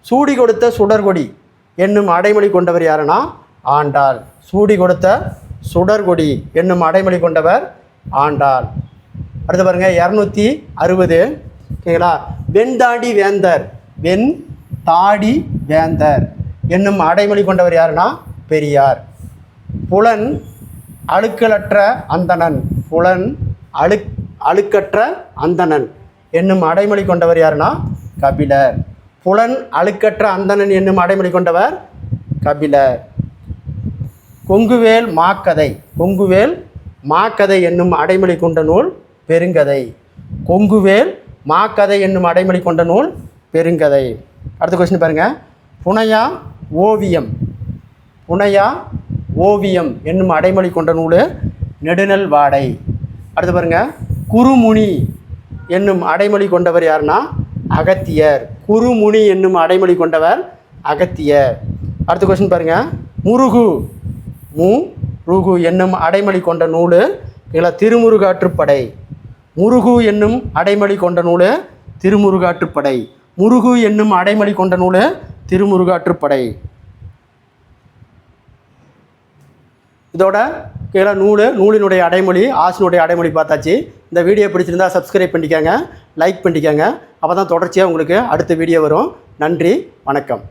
சூடி கொடுத்த சுடர்கொடி என்னும் அடைமொழி கொண்டவர் யாருன்னா ஆண்டாள். சூடி கொடுத்த சுடர்கொடி என்னும் அடைமொழி கொண்டவர் ஆண்டாள். அடுத்து பாருங்கள் 260. ஓகேங்களா? வெண் தாடி வேந்தர். வெண் தாடி வேந்தர் என்னும் அடைமொழி கொண்டவர் யாருன்னா பெரியார். புலன் அழுக்கலற்ற அந்தணன். புலன் அழுக்கற்ற அந்தணன் என்னும் அடைமொழி கொண்டவர் யாருன்னா கபிலர். புலன் அழுக்கற்ற அந்தணன் என்னும் அடைமொழி கொண்டவர் கபிலர். கொங்குவேல் மாக்கதை. கொங்குவேல் மாக்கதை என்னும் அடைமொழி கொண்ட நூல் பெருங்கதை. கொங்குவேல் மாக்கதை என்னும் அடைமொழி கொண்ட நூல் பெருங்கதை. அடுத்த கொஸ்டின் பாருங்கள். புனையா ஓவியம். புனையா ஓவியம் என்னும் அடைமொழி கொண்ட நூல் நெடுநல் வாடை. அடுத்து பாருங்கள். குறுமுனி என்னும் அடைமொழி கொண்டவர் யாருன்னா அகத்தியர். குறுமுனி என்னும் அடைமொழி கொண்டவர் அகத்தியர். அடுத்த கொஸ்டின் பாருங்கள். முருகு. முருகு என்னும் அடைமொழி கொண்ட நூல் திருமுருகாற்றுப்படை. முருகு என்னும் அடைமொழி கொண்ட நூல் திருமுருகாற்றுப்படை. முருகு என்னும் அடைமொழி கொண்ட நூல் திருமுருகாற்றுப்படை. இதோட கீழே நூலினுடைய அடைமொழி, ஆசினுடைய அடைமொழி பார்த்தாச்சு. இந்த வீடியோ பிடிச்சிருந்தா சப்ஸ்கிரைப் பண்ணிக்கோங்க, லைக் பண்ணிக்கோங்க. அப்போ தான் தொடர்ச்சியாக உங்களுக்கு அடுத்த வீடியோ வரும். நன்றி, வணக்கம்.